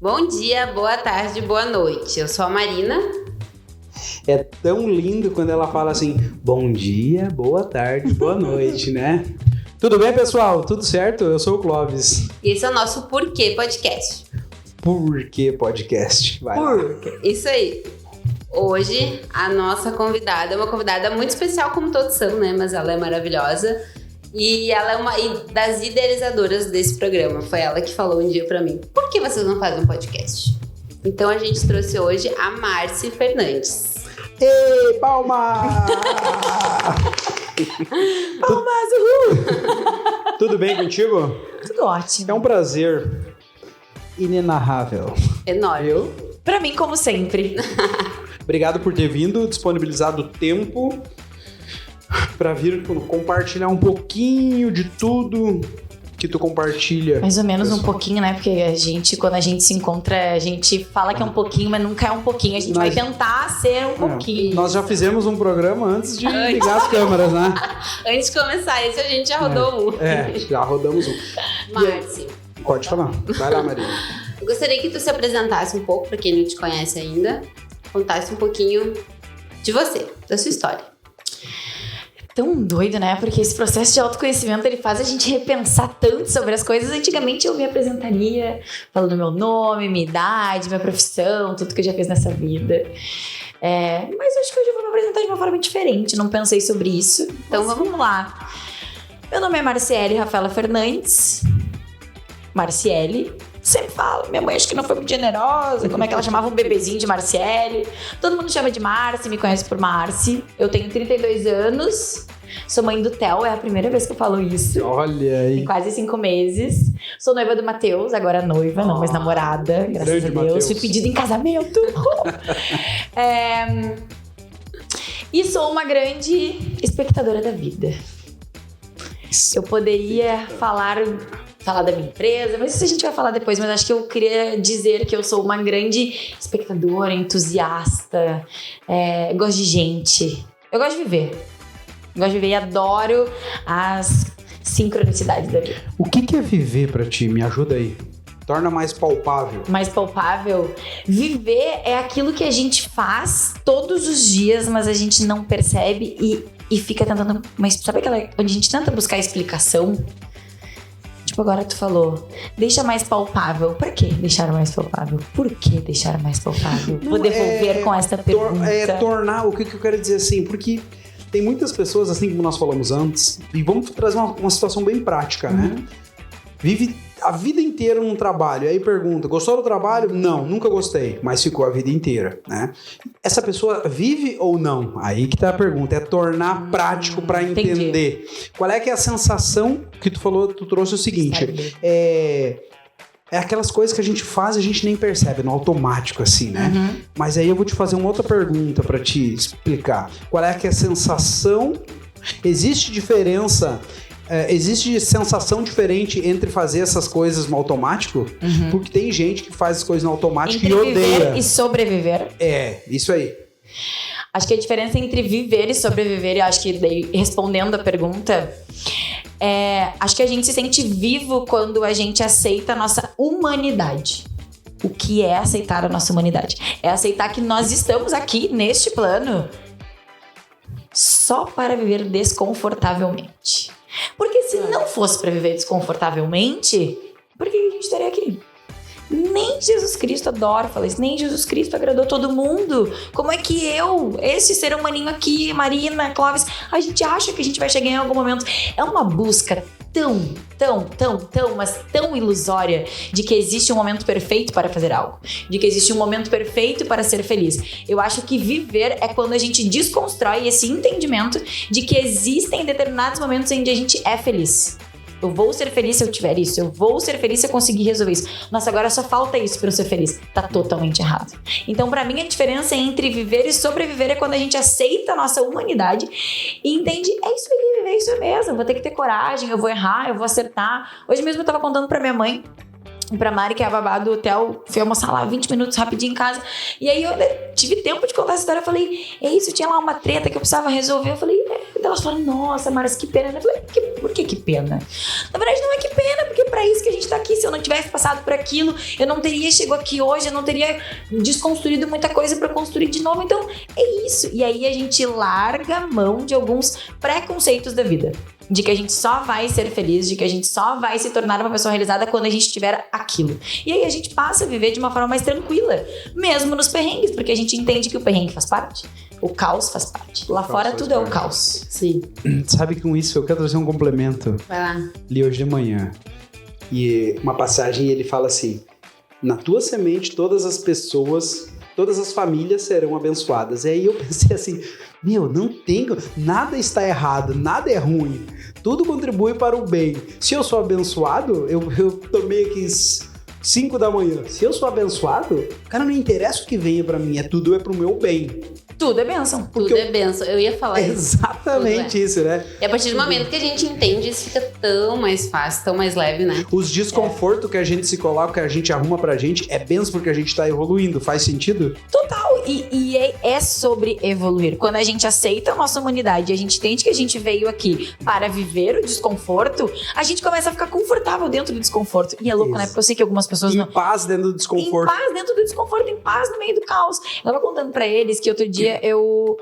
Bom dia, boa tarde, boa noite. Eu sou a Marina. É tão lindo quando ela fala assim, bom dia, boa tarde, boa noite, né? Tudo bem, pessoal? Tudo certo? Eu sou o Clóvis. E esse é o nosso Porquê Podcast. Por que podcast? Vai lá. Isso aí. Hoje, a nossa convidada é uma convidada muito especial, como todos são, né? Mas ela é maravilhosa. E ela é uma das idealizadoras desse programa. Foi ela que falou um dia pra mim, por que vocês não fazem um podcast? Então a gente trouxe hoje a Marci Fernandes. Ei, palma! Palmas, uhul! Tudo bem contigo? Tudo ótimo. É um prazer inenarrável. Enorme. Eu? Pra mim, como sempre. Obrigado por ter vindo, disponibilizado o tempo para vir compartilhar um pouquinho de tudo que tu compartilha. Mais ou menos pessoal. um pouquinho, né? Porque quando a gente se encontra, a gente fala que é um pouquinho, mas nunca é um pouquinho. A gente vai tentar ser um pouquinho. Nós já fizemos um programa antes de ligar as câmeras, né? Antes de começar esse, a gente já rodou um. Já rodamos um. Marci, Pode falar. Vai lá, Marina. eu gostaria que tu se apresentasse um pouco, pra quem não te conhece ainda. Contasse um pouquinho de você, da sua história. Tão doido, né? Porque esse processo de autoconhecimento, ele faz a gente repensar tanto sobre as coisas. Antigamente eu me apresentaria falando meu nome, minha idade, minha profissão, tudo que eu já fiz nessa vida. Mas acho que hoje eu vou me apresentar de uma forma diferente. Não pensei sobre isso. Então vamos lá. Meu nome é Marciele Rafaela Fernandes. Marciele. Sempre falo, minha mãe acho que não foi muito generosa. Como é que ela chamava um bebezinho de Marciele? Todo mundo chama de Marci, me conhece por Marci. Eu tenho 32 anos, sou mãe do Theo, é a primeira vez que eu falo isso. Olha aí. Tem quase 5 meses. Sou noiva do Matheus, agora noiva, não mais namorada, graças Grande a Deus. Mateus. Fui pedida em casamento. E sou uma grande espectadora da vida. Eu poderia falar da minha empresa, mas isso a gente vai falar depois. Mas acho que eu queria dizer que eu sou uma grande espectadora, entusiasta, gosto de gente. Eu gosto de viver. Gosto de viver e adoro as sincronicidades da vida. O que é viver pra ti? Me ajuda aí. Torna mais palpável. Mais palpável. Viver é aquilo que a gente faz todos os dias, mas a gente não percebe e fica tentando... Mas sabe aquela onde a gente tenta buscar explicação? Tipo, agora tu falou, deixa mais palpável. Por que deixar mais palpável? Por que deixar mais palpável? Vou devolver com esta pergunta. Tornar, o que eu quero dizer assim, porque tem muitas pessoas, assim como nós falamos antes, e vamos trazer uma situação bem prática, né? Vive a vida inteira num trabalho, aí pergunta, gostou do trabalho? Não, nunca gostei, mas ficou a vida inteira, né? Essa pessoa vive ou não? Aí que tá a pergunta, é tornar prático pra entender. Qual é que é a sensação que tu falou, tu trouxe o seguinte, é aquelas coisas que a gente faz e a gente nem percebe, no automático assim, né? Mas aí eu vou te fazer uma outra pergunta pra te explicar. Qual é que é a sensação? Existe diferença... existe sensação diferente entre fazer essas coisas no automático? Porque tem gente que faz as coisas no automático entre e odeia. Viver e sobreviver. Isso aí. Acho que a diferença entre viver e sobreviver, eu acho que daí, respondendo a pergunta, acho que a gente se sente vivo quando a gente aceita a nossa humanidade. O que é aceitar a nossa humanidade? É aceitar que nós estamos aqui neste plano só para viver desconfortavelmente. Porque se não fosse para viver desconfortavelmente, por que a gente estaria aqui? Nem Jesus Cristo, adoro falar isso, nem Jesus Cristo agradou todo mundo. Como é que esse ser humaninho aqui, Marina, Clóvis, a gente acha que a gente vai chegar em algum momento? É uma busca mas tão ilusória de que existe um momento perfeito para fazer algo, de que existe um momento perfeito para ser feliz. Eu acho que viver é quando a gente desconstrói esse entendimento de que existem determinados momentos em que a gente é feliz. Eu vou ser feliz se eu tiver isso. Eu vou ser feliz se eu conseguir resolver isso. Nossa, agora só falta isso pra eu ser feliz. Tá totalmente errado. Então, pra mim, a diferença entre viver e sobreviver é quando a gente aceita a nossa humanidade e entende, é isso aí, viver isso mesmo. Eu vou ter que ter coragem, eu vou errar, eu vou acertar. Hoje mesmo eu tava contando pra minha mãe pra Mari, que é a babá do hotel, fui almoçar lá 20 minutos rapidinho em casa. E aí eu tive tempo de contar essa história. Eu falei, é isso, tinha lá uma treta que eu precisava resolver. Eu falei, elas falaram, nossa, Mari, que pena. Eu falei, por que pena? Na verdade, não é que pena, porque pra isso que a gente tá aqui. Se eu não tivesse passado por aquilo, eu não teria chegado aqui hoje, eu não teria desconstruído muita coisa pra construir de novo. Então, é isso. E aí a gente larga a mão de alguns preconceitos da vida. De que a gente só vai ser feliz, de que a gente só vai se tornar uma pessoa realizada quando a gente tiver aquilo. E aí a gente passa a viver de uma forma mais tranquila, mesmo nos perrengues, porque a gente entende que o perrengue faz parte, o caos faz parte. Lá fora tudo é o caos. Sim. Sabe que com isso eu quero trazer um complemento. Vai lá. Li hoje de manhã. E uma passagem ele fala assim: na tua semente todas as pessoas, todas as famílias serão abençoadas. E aí eu pensei assim, não tem, nada está errado, nada é ruim, tudo contribui para o bem. Se eu sou abençoado, eu tomei aqui 5 da manhã, se eu sou abençoado, cara, não interessa o que venha para mim, tudo é pro meu bem. Tudo é bênção. Tudo é bênção. Eu ia falar isso. Exatamente isso, né? E a partir do momento que a gente entende, isso fica tão mais fácil, tão mais leve, né? Os desconfortos que a gente se coloca, que a gente arruma pra gente, é bênção porque a gente tá evoluindo. Faz sentido? Total. E é sobre evoluir. Quando a gente aceita a nossa humanidade, a gente entende que a gente veio aqui para viver o desconforto, a gente começa a ficar confortável dentro do desconforto. E é louco, né? Porque eu sei que algumas pessoas Em paz dentro do desconforto. Em paz dentro do desconforto, em paz no meio do caos. Eu tava contando pra eles que outro dia eu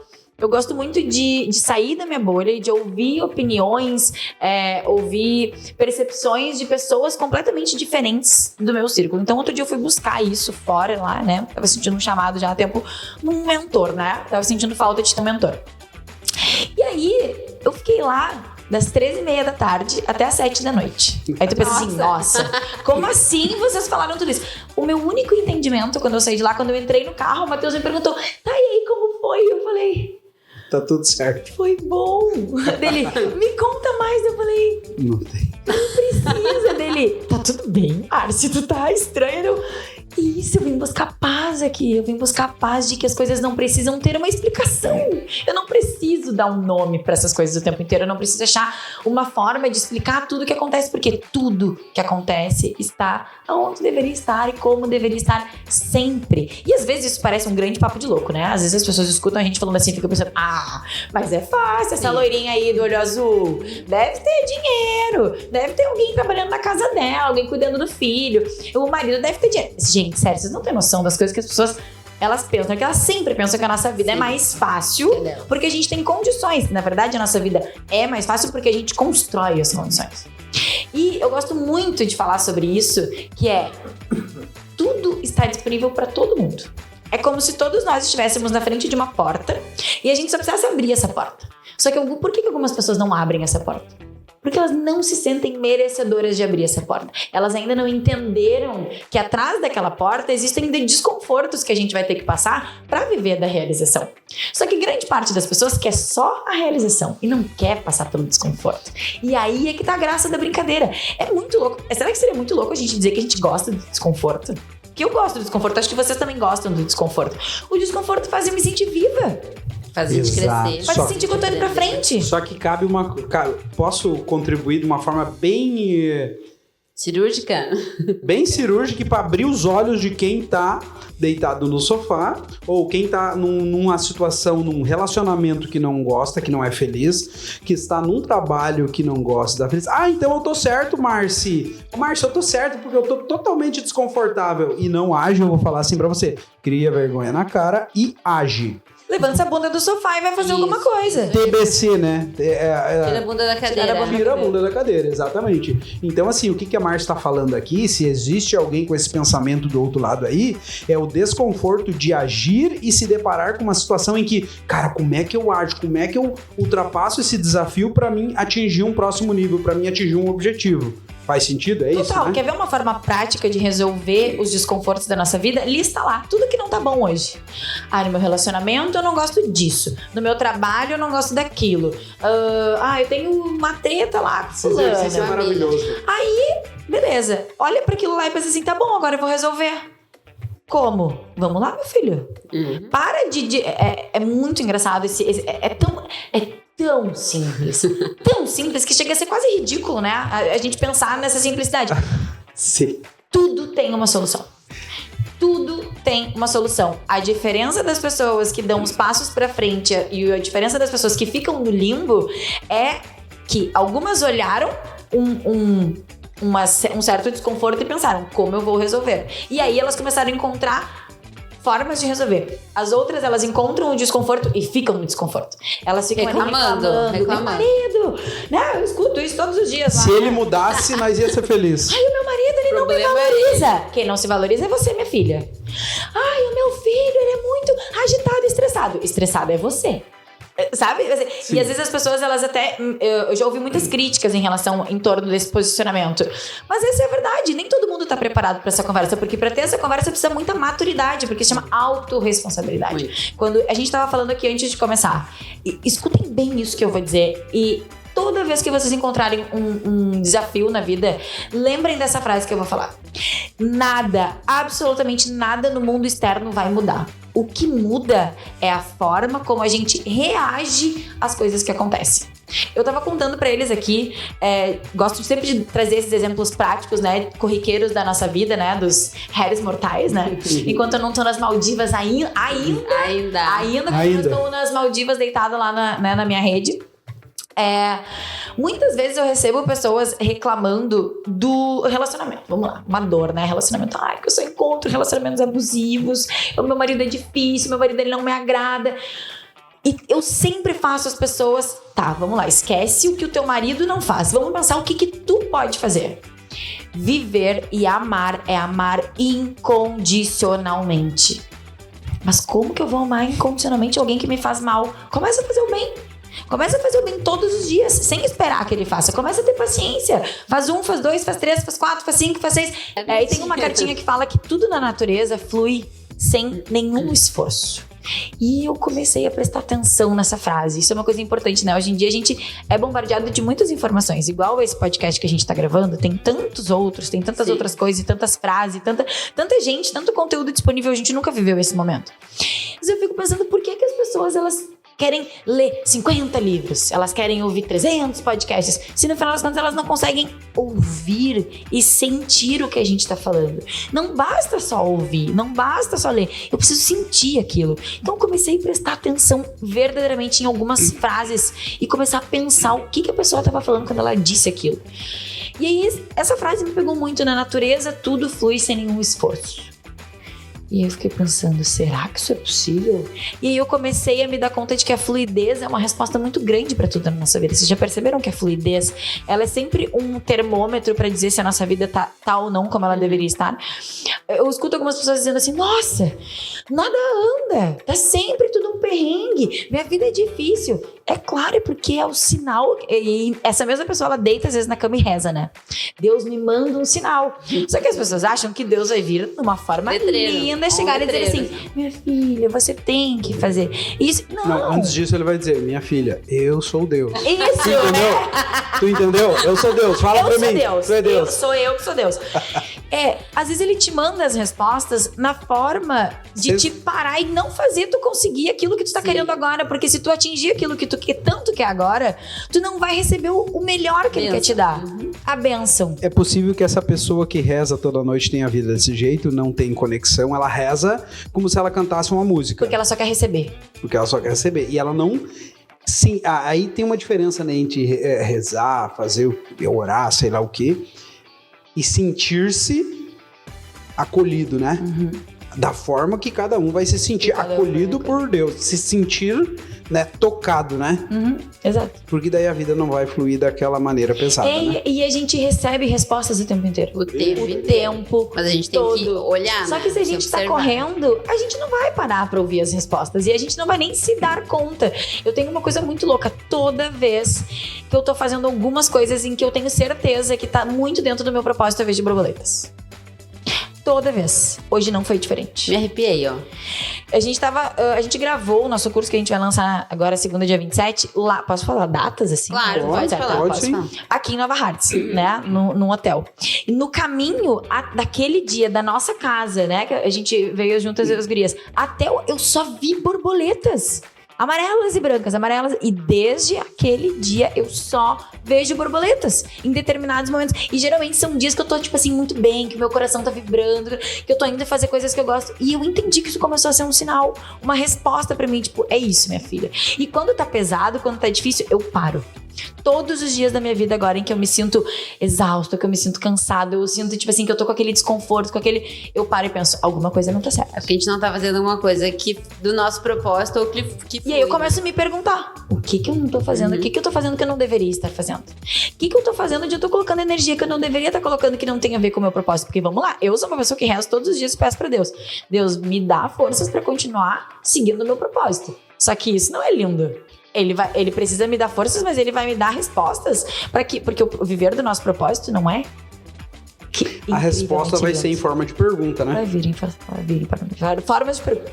gosto muito de sair da minha bolha e de ouvir opiniões, ouvir percepções de pessoas completamente diferentes do meu círculo. Então, outro dia eu fui buscar isso fora lá, né? Tava sentindo um chamado já há tempo num mentor, né? Tava sentindo falta de ter um mentor. E aí, eu fiquei lá das 13h30 da tarde até as 7 da noite. Aí tu pensa assim, nossa, como assim vocês falaram tudo isso? O meu único entendimento quando eu saí de lá, quando eu entrei no carro, o Matheus me perguntou, tá, e aí, como foi? Eu falei, tá tudo certo. Foi bom. Dele, me conta mais. Eu falei, não tem. Não precisa. Dele, tá tudo bem, Arce, tu tá estranho. Isso, eu vim buscar paz aqui. Eu vim buscar paz de que as coisas não precisam ter uma explicação. Eu não preciso dar um nome pra essas coisas o tempo inteiro. Eu não preciso achar uma forma de explicar tudo que acontece, porque tudo que acontece está onde deveria estar e como deveria estar sempre. E às vezes isso parece um grande papo de louco, né? Às vezes as pessoas escutam a gente falando assim e ficam pensando, mas é fácil, essa loirinha aí do olho azul deve ter dinheiro, deve ter alguém trabalhando na casa dela, alguém cuidando do filho, o marido deve ter dinheiro. Gente, sério, vocês não têm noção das coisas que as pessoas, elas pensam, que elas sempre pensam que a nossa vida é mais fácil porque a gente tem condições. Na verdade, a nossa vida é mais fácil porque a gente constrói as condições. E eu gosto muito de falar sobre isso, que é tudo está disponível para todo mundo. É como se todos nós estivéssemos na frente de uma porta e a gente só precisasse abrir essa porta. Só que por que algumas pessoas não abrem essa porta? Porque elas não se sentem merecedoras de abrir essa porta. Elas ainda não entenderam que atrás daquela porta existem desconfortos que a gente vai ter que passar para viver da realização. Só que grande parte das pessoas quer só a realização e não quer passar pelo desconforto. E aí é que tá a graça da brincadeira. É muito louco. Será que seria muito louco a gente dizer que a gente gosta do desconforto? Que eu gosto do desconforto, acho que vocês também gostam do desconforto. O desconforto faz eu me sentir viva. Faz a gente crescer. Faz sentir que eu tô indo pra frente. Só que cabe posso contribuir de uma forma bem... cirúrgica? Bem cirúrgica para abrir os olhos de quem tá deitado no sofá ou quem tá numa situação, num relacionamento que não gosta, que não é feliz, que está num trabalho que não gosta da felicidade. Então eu tô certo, Marci. Marci, eu tô certo porque eu tô totalmente desconfortável e não age. Eu vou falar assim pra você. Cria vergonha na cara e age. Levanta essa bunda do sofá e vai fazer alguma coisa. TBC, né? Tira a bunda da cadeira. Tira a bunda da cadeira, exatamente. Então, assim, o que a Márcia tá falando aqui, se existe alguém com esse pensamento do outro lado aí, é o desconforto de agir e se deparar com uma situação em que, cara, como é que eu ajo? Como é que eu ultrapasso esse desafio pra mim atingir um próximo nível, pra mim atingir um objetivo? Faz sentido? É isso, Total, né? Quer ver uma forma prática de resolver os desconfortos da nossa vida? Lista lá tudo que não tá bom hoje. No meu relacionamento eu não gosto disso. No meu trabalho eu não gosto daquilo. Eu tenho uma treta lá com fulano. Isso é maravilhoso. Aí, beleza. Olha pra aquilo lá e pensa assim, tá bom, agora eu vou resolver. Como? Vamos lá, meu filho. Para de... É muito engraçado. É tão simples. Tão simples que chega a ser quase ridículo, né? A gente pensar nessa simplicidade. Sim. Tudo tem uma solução. Tudo tem uma solução. A diferença das pessoas que dão os passos pra frente e a diferença das pessoas que ficam no limbo é que algumas olharam um certo desconforto e pensaram, como eu vou resolver? E aí elas começaram a encontrar formas de resolver. As outras, elas encontram o desconforto e ficam no desconforto. Elas ficam reclamando. Meu marido, né? Eu escuto isso todos os dias. Se ele mudasse, nós ia ser felizes. Ai, o meu marido, ele não me valoriza. Quem não se valoriza é você, minha filha. Ai, o meu filho, ele é muito agitado e estressado. Estressado é você. Sabe? Sim. E às vezes as pessoas, elas até... Eu já ouvi muitas críticas em torno desse posicionamento. Mas essa é a verdade. Nem todo mundo tá preparado pra essa conversa. Porque pra ter essa conversa precisa muita maturidade. Porque se chama autorresponsabilidade. Quando a gente tava falando aqui antes de começar. Escutem bem isso que eu vou dizer. E toda vez que vocês encontrarem um desafio na vida, lembrem dessa frase que eu vou falar. Nada, absolutamente nada no mundo externo vai mudar. O que muda é a forma como a gente reage às coisas que acontecem. Eu tava contando pra eles aqui, gosto sempre de trazer esses exemplos práticos, né, corriqueiros da nossa vida, né, dos réis mortais, né, enquanto eu não tô nas Maldivas ainda quando eu estou nas Maldivas deitada lá na minha rede. Muitas vezes eu recebo pessoas reclamando do relacionamento. Vamos lá, uma dor, né? Relacionamento. Ai, que eu só encontro relacionamentos abusivos. O meu marido é difícil, meu marido ele não me agrada. E eu sempre faço as pessoas... Tá, vamos lá, esquece o que o teu marido não faz. Vamos pensar o que tu pode fazer. Viver e amar é amar incondicionalmente. Mas como que eu vou amar incondicionalmente alguém que me faz mal? Começa a fazer o bem. Começa a fazer o bem todos os dias, sem esperar que ele faça. Começa a ter paciência. Faz 1, faz 2, faz 3, faz 4, faz 5, faz 6. E tem uma cartinha que fala que tudo na natureza flui sem nenhum esforço. E eu comecei a prestar atenção nessa frase. Isso é uma coisa importante, né? Hoje em dia a gente é bombardeado de muitas informações. Igual esse podcast que a gente tá gravando, tem tantos outros, tem tantas outras coisas, tantas frases, tanta gente, tanto conteúdo disponível. A gente nunca viveu esse momento. Mas eu fico pensando, por que as pessoas, elas querem ler 50 livros, elas querem ouvir 300 podcasts, se no final das contas elas não conseguem ouvir e sentir o que a gente tá falando. Não basta só ouvir, não basta só ler, eu preciso sentir aquilo. Então eu comecei a prestar atenção verdadeiramente em algumas frases e começar a pensar o que a pessoa tava falando quando ela disse aquilo. E aí essa frase me pegou muito. Na natureza tudo flui sem nenhum esforço. E eu fiquei pensando, será que isso é possível? E aí eu comecei a me dar conta de que a fluidez é uma resposta muito grande para tudo na nossa vida. Vocês já perceberam que a fluidez, ela é sempre um termômetro para dizer se a nossa vida tá ou não como ela deveria estar? Eu escuto algumas pessoas dizendo assim, nossa, nada anda, tá sempre tudo um perrengue, minha vida é difícil. É claro, é porque é o sinal. E essa mesma pessoa, ela deita às vezes na cama e reza, né? Deus me manda um sinal. Só que as pessoas acham que Deus vai vir de uma forma linda, chegar e dizer assim, minha filha, você tem que fazer isso. Não, antes disso ele vai dizer, minha filha, eu sou Deus. Isso, tu entendeu? Né? Tu entendeu? Eu sou Deus, fala pra mim. Tu é Deus. Sou eu que sou Deus. Às vezes ele te manda as respostas na forma de te parar e não fazer tu conseguir aquilo que tu tá querendo agora. Porque se tu atingir aquilo que tu tanto quer agora, tu não vai receber o melhor que ele quer te dar. A bênção. É possível que essa pessoa que reza toda noite tenha a vida desse jeito, não tem conexão, ela reza como se ela cantasse uma música. Porque ela só quer receber. Porque ela só quer receber. E ela não... Sim, aí tem uma diferença, né, entre rezar, orar, sei lá o quê, e sentir-se acolhido, né? Da forma que cada um vai se sentir acolhido por Deus. Se sentir, né, tocado, né? Exato. Porque daí a vida não vai fluir daquela maneira pesada, né? E a gente recebe respostas o tempo inteiro. O tempo. Mas a gente tem que olhar, Só que se a gente tá correndo, a gente não vai parar pra ouvir as respostas. E a gente não vai nem se dar conta. Eu tenho uma coisa muito louca. Toda vez que eu tô fazendo algumas coisas em que eu tenho certeza que tá muito dentro do meu propósito, eu vejo borboletas. Toda vez. Hoje não foi diferente. Me arrepiei, ó. A gente gravou o nosso curso que a gente vai lançar agora, segunda, dia 27. Lá, posso falar datas, assim? Claro, pode falar. Pode sim. Aqui em Nova Hartz, né? Num hotel. E no caminho daquele dia, da nossa casa, né? Que a gente veio juntas, as gurias. Até eu só vi borboletas. amarelas e brancas, amarelas. E desde aquele dia eu só vejo borboletas em determinados momentos. E geralmente são dias que eu tô, tipo assim, muito bem, que meu coração tá vibrando, que eu tô indo fazer coisas que eu gosto. E eu entendi que isso começou a ser um sinal, uma resposta pra mim, tipo, é isso, minha filha. E quando tá pesado, quando tá difícil, eu paro. Todos os dias da minha vida agora em que eu me sinto exausta, que eu me sinto cansada, eu sinto, tipo assim, que eu tô com aquele desconforto, eu paro e penso, alguma coisa não tá certa. É porque a gente não tá fazendo alguma coisa que do nosso propósito ou que E aí eu começo a me perguntar, o que eu não tô fazendo? O que eu tô fazendo que eu não deveria estar fazendo? O que eu tô fazendo onde eu tô colocando energia que eu não deveria estar colocando, que não tem a ver com o meu propósito? Porque vamos lá, eu sou uma pessoa que rezo todos os dias e peço pra Deus. Deus, me dá forças pra continuar seguindo o meu propósito. Só que isso não é lindo. Ele precisa me dar forças, mas ele vai me dar respostas porque o viver do nosso propósito não é a resposta vai ser em forma de pergunta, né? Vai vir em formas de pergunta.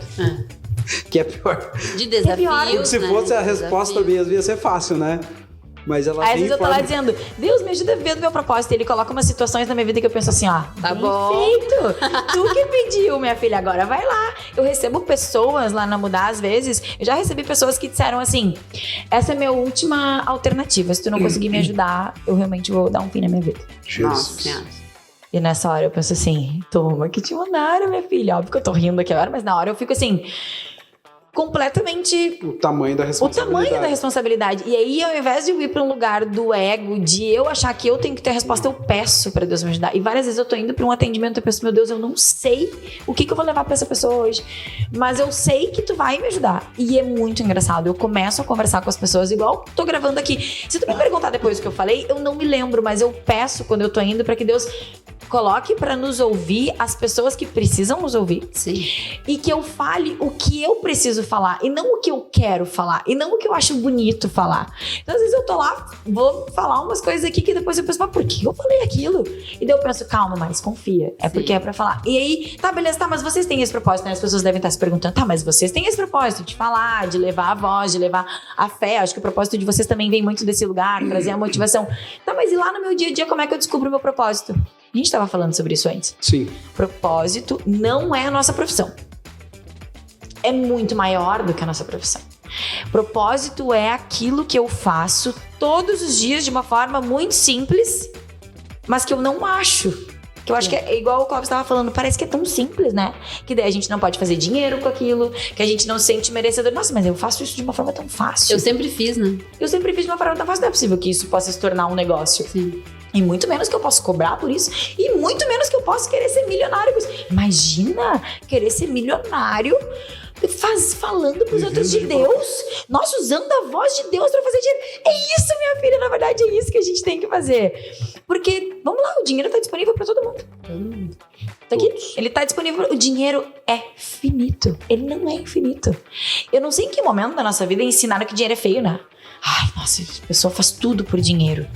Que é pior. De desafios, Porque se fosse a resposta mesmo, ia ser fácil, né? Mas ela às vezes eu tô lá dizendo, Deus, me ajuda a viver do meu propósito. E ele coloca umas situações na minha vida que eu penso assim, ó, tá bom. Feito. Tu que pediu, minha filha, agora vai lá. Eu recebo pessoas lá na Mudar, às vezes, eu já recebi pessoas que disseram assim, essa é a minha última alternativa. Se tu não conseguir me ajudar, eu realmente vou dar um fim na minha vida. Jesus. Nossa. E nessa hora eu penso assim, toma que te mandaram, minha filha. Óbvio que eu tô rindo aqui agora, mas na hora eu fico assim, completamente... O tamanho da responsabilidade. E aí, ao invés de eu ir pra um lugar do ego, de eu achar que eu tenho que ter a resposta, eu peço pra Deus me ajudar. E várias vezes eu tô indo pra um atendimento e eu penso, meu Deus, eu não sei o que eu vou levar pra essa pessoa hoje. Mas eu sei que tu vai me ajudar. E é muito engraçado. Eu começo a conversar com as pessoas, igual tô gravando aqui. Se tu me perguntar depois o que eu falei, eu não me lembro, mas eu peço quando eu tô indo pra que Deus coloque pra nos ouvir as pessoas que precisam nos ouvir. Sim. E que eu fale o que eu preciso falar, e não o que eu quero falar, e não o que eu acho bonito falar. Então, às vezes eu tô lá, vou falar umas coisas aqui que depois eu penso, mas por que eu falei aquilo? E daí eu penso, calma, mas confia, é porque é pra falar. E aí, tá, beleza, tá, mas vocês têm esse propósito, né? As pessoas devem estar se perguntando, tá, mas vocês têm esse propósito de falar, de levar a voz, de levar a fé. Acho que o propósito de vocês também vem muito desse lugar, trazer a motivação. Tá, mas e lá no meu dia a dia, como é que eu descubro o meu propósito? A gente tava falando sobre isso antes. Sim. Propósito não é a nossa profissão. É muito maior do que a nossa profissão. Propósito é aquilo que eu faço todos os dias de uma forma muito simples, mas que eu não acho. Que eu acho que é igual o Clóvis estava falando, parece que é tão simples, né? Que daí a gente não pode fazer dinheiro com aquilo, que a gente não se sente merecedor. Nossa, mas eu faço isso de uma forma tão fácil. Eu sempre fiz, né? Eu sempre fiz de uma forma tão fácil. Não é possível que isso possa se tornar um negócio. Sim. E muito menos que eu posso cobrar por isso. E muito menos que eu posso querer ser milionário com isso. Imagina querer ser milionário falando pros outros de Deus. Nós usando a voz de Deus pra fazer dinheiro. É isso, minha filha. Na verdade, é isso que a gente tem que fazer. Porque, vamos lá, o dinheiro tá disponível pra todo mundo. Tá aqui, ele tá disponível. O dinheiro é finito. Ele não é infinito. Eu não sei em que momento da nossa vida ensinaram que dinheiro é feio, né? Ai, nossa, a pessoa faz tudo por dinheiro.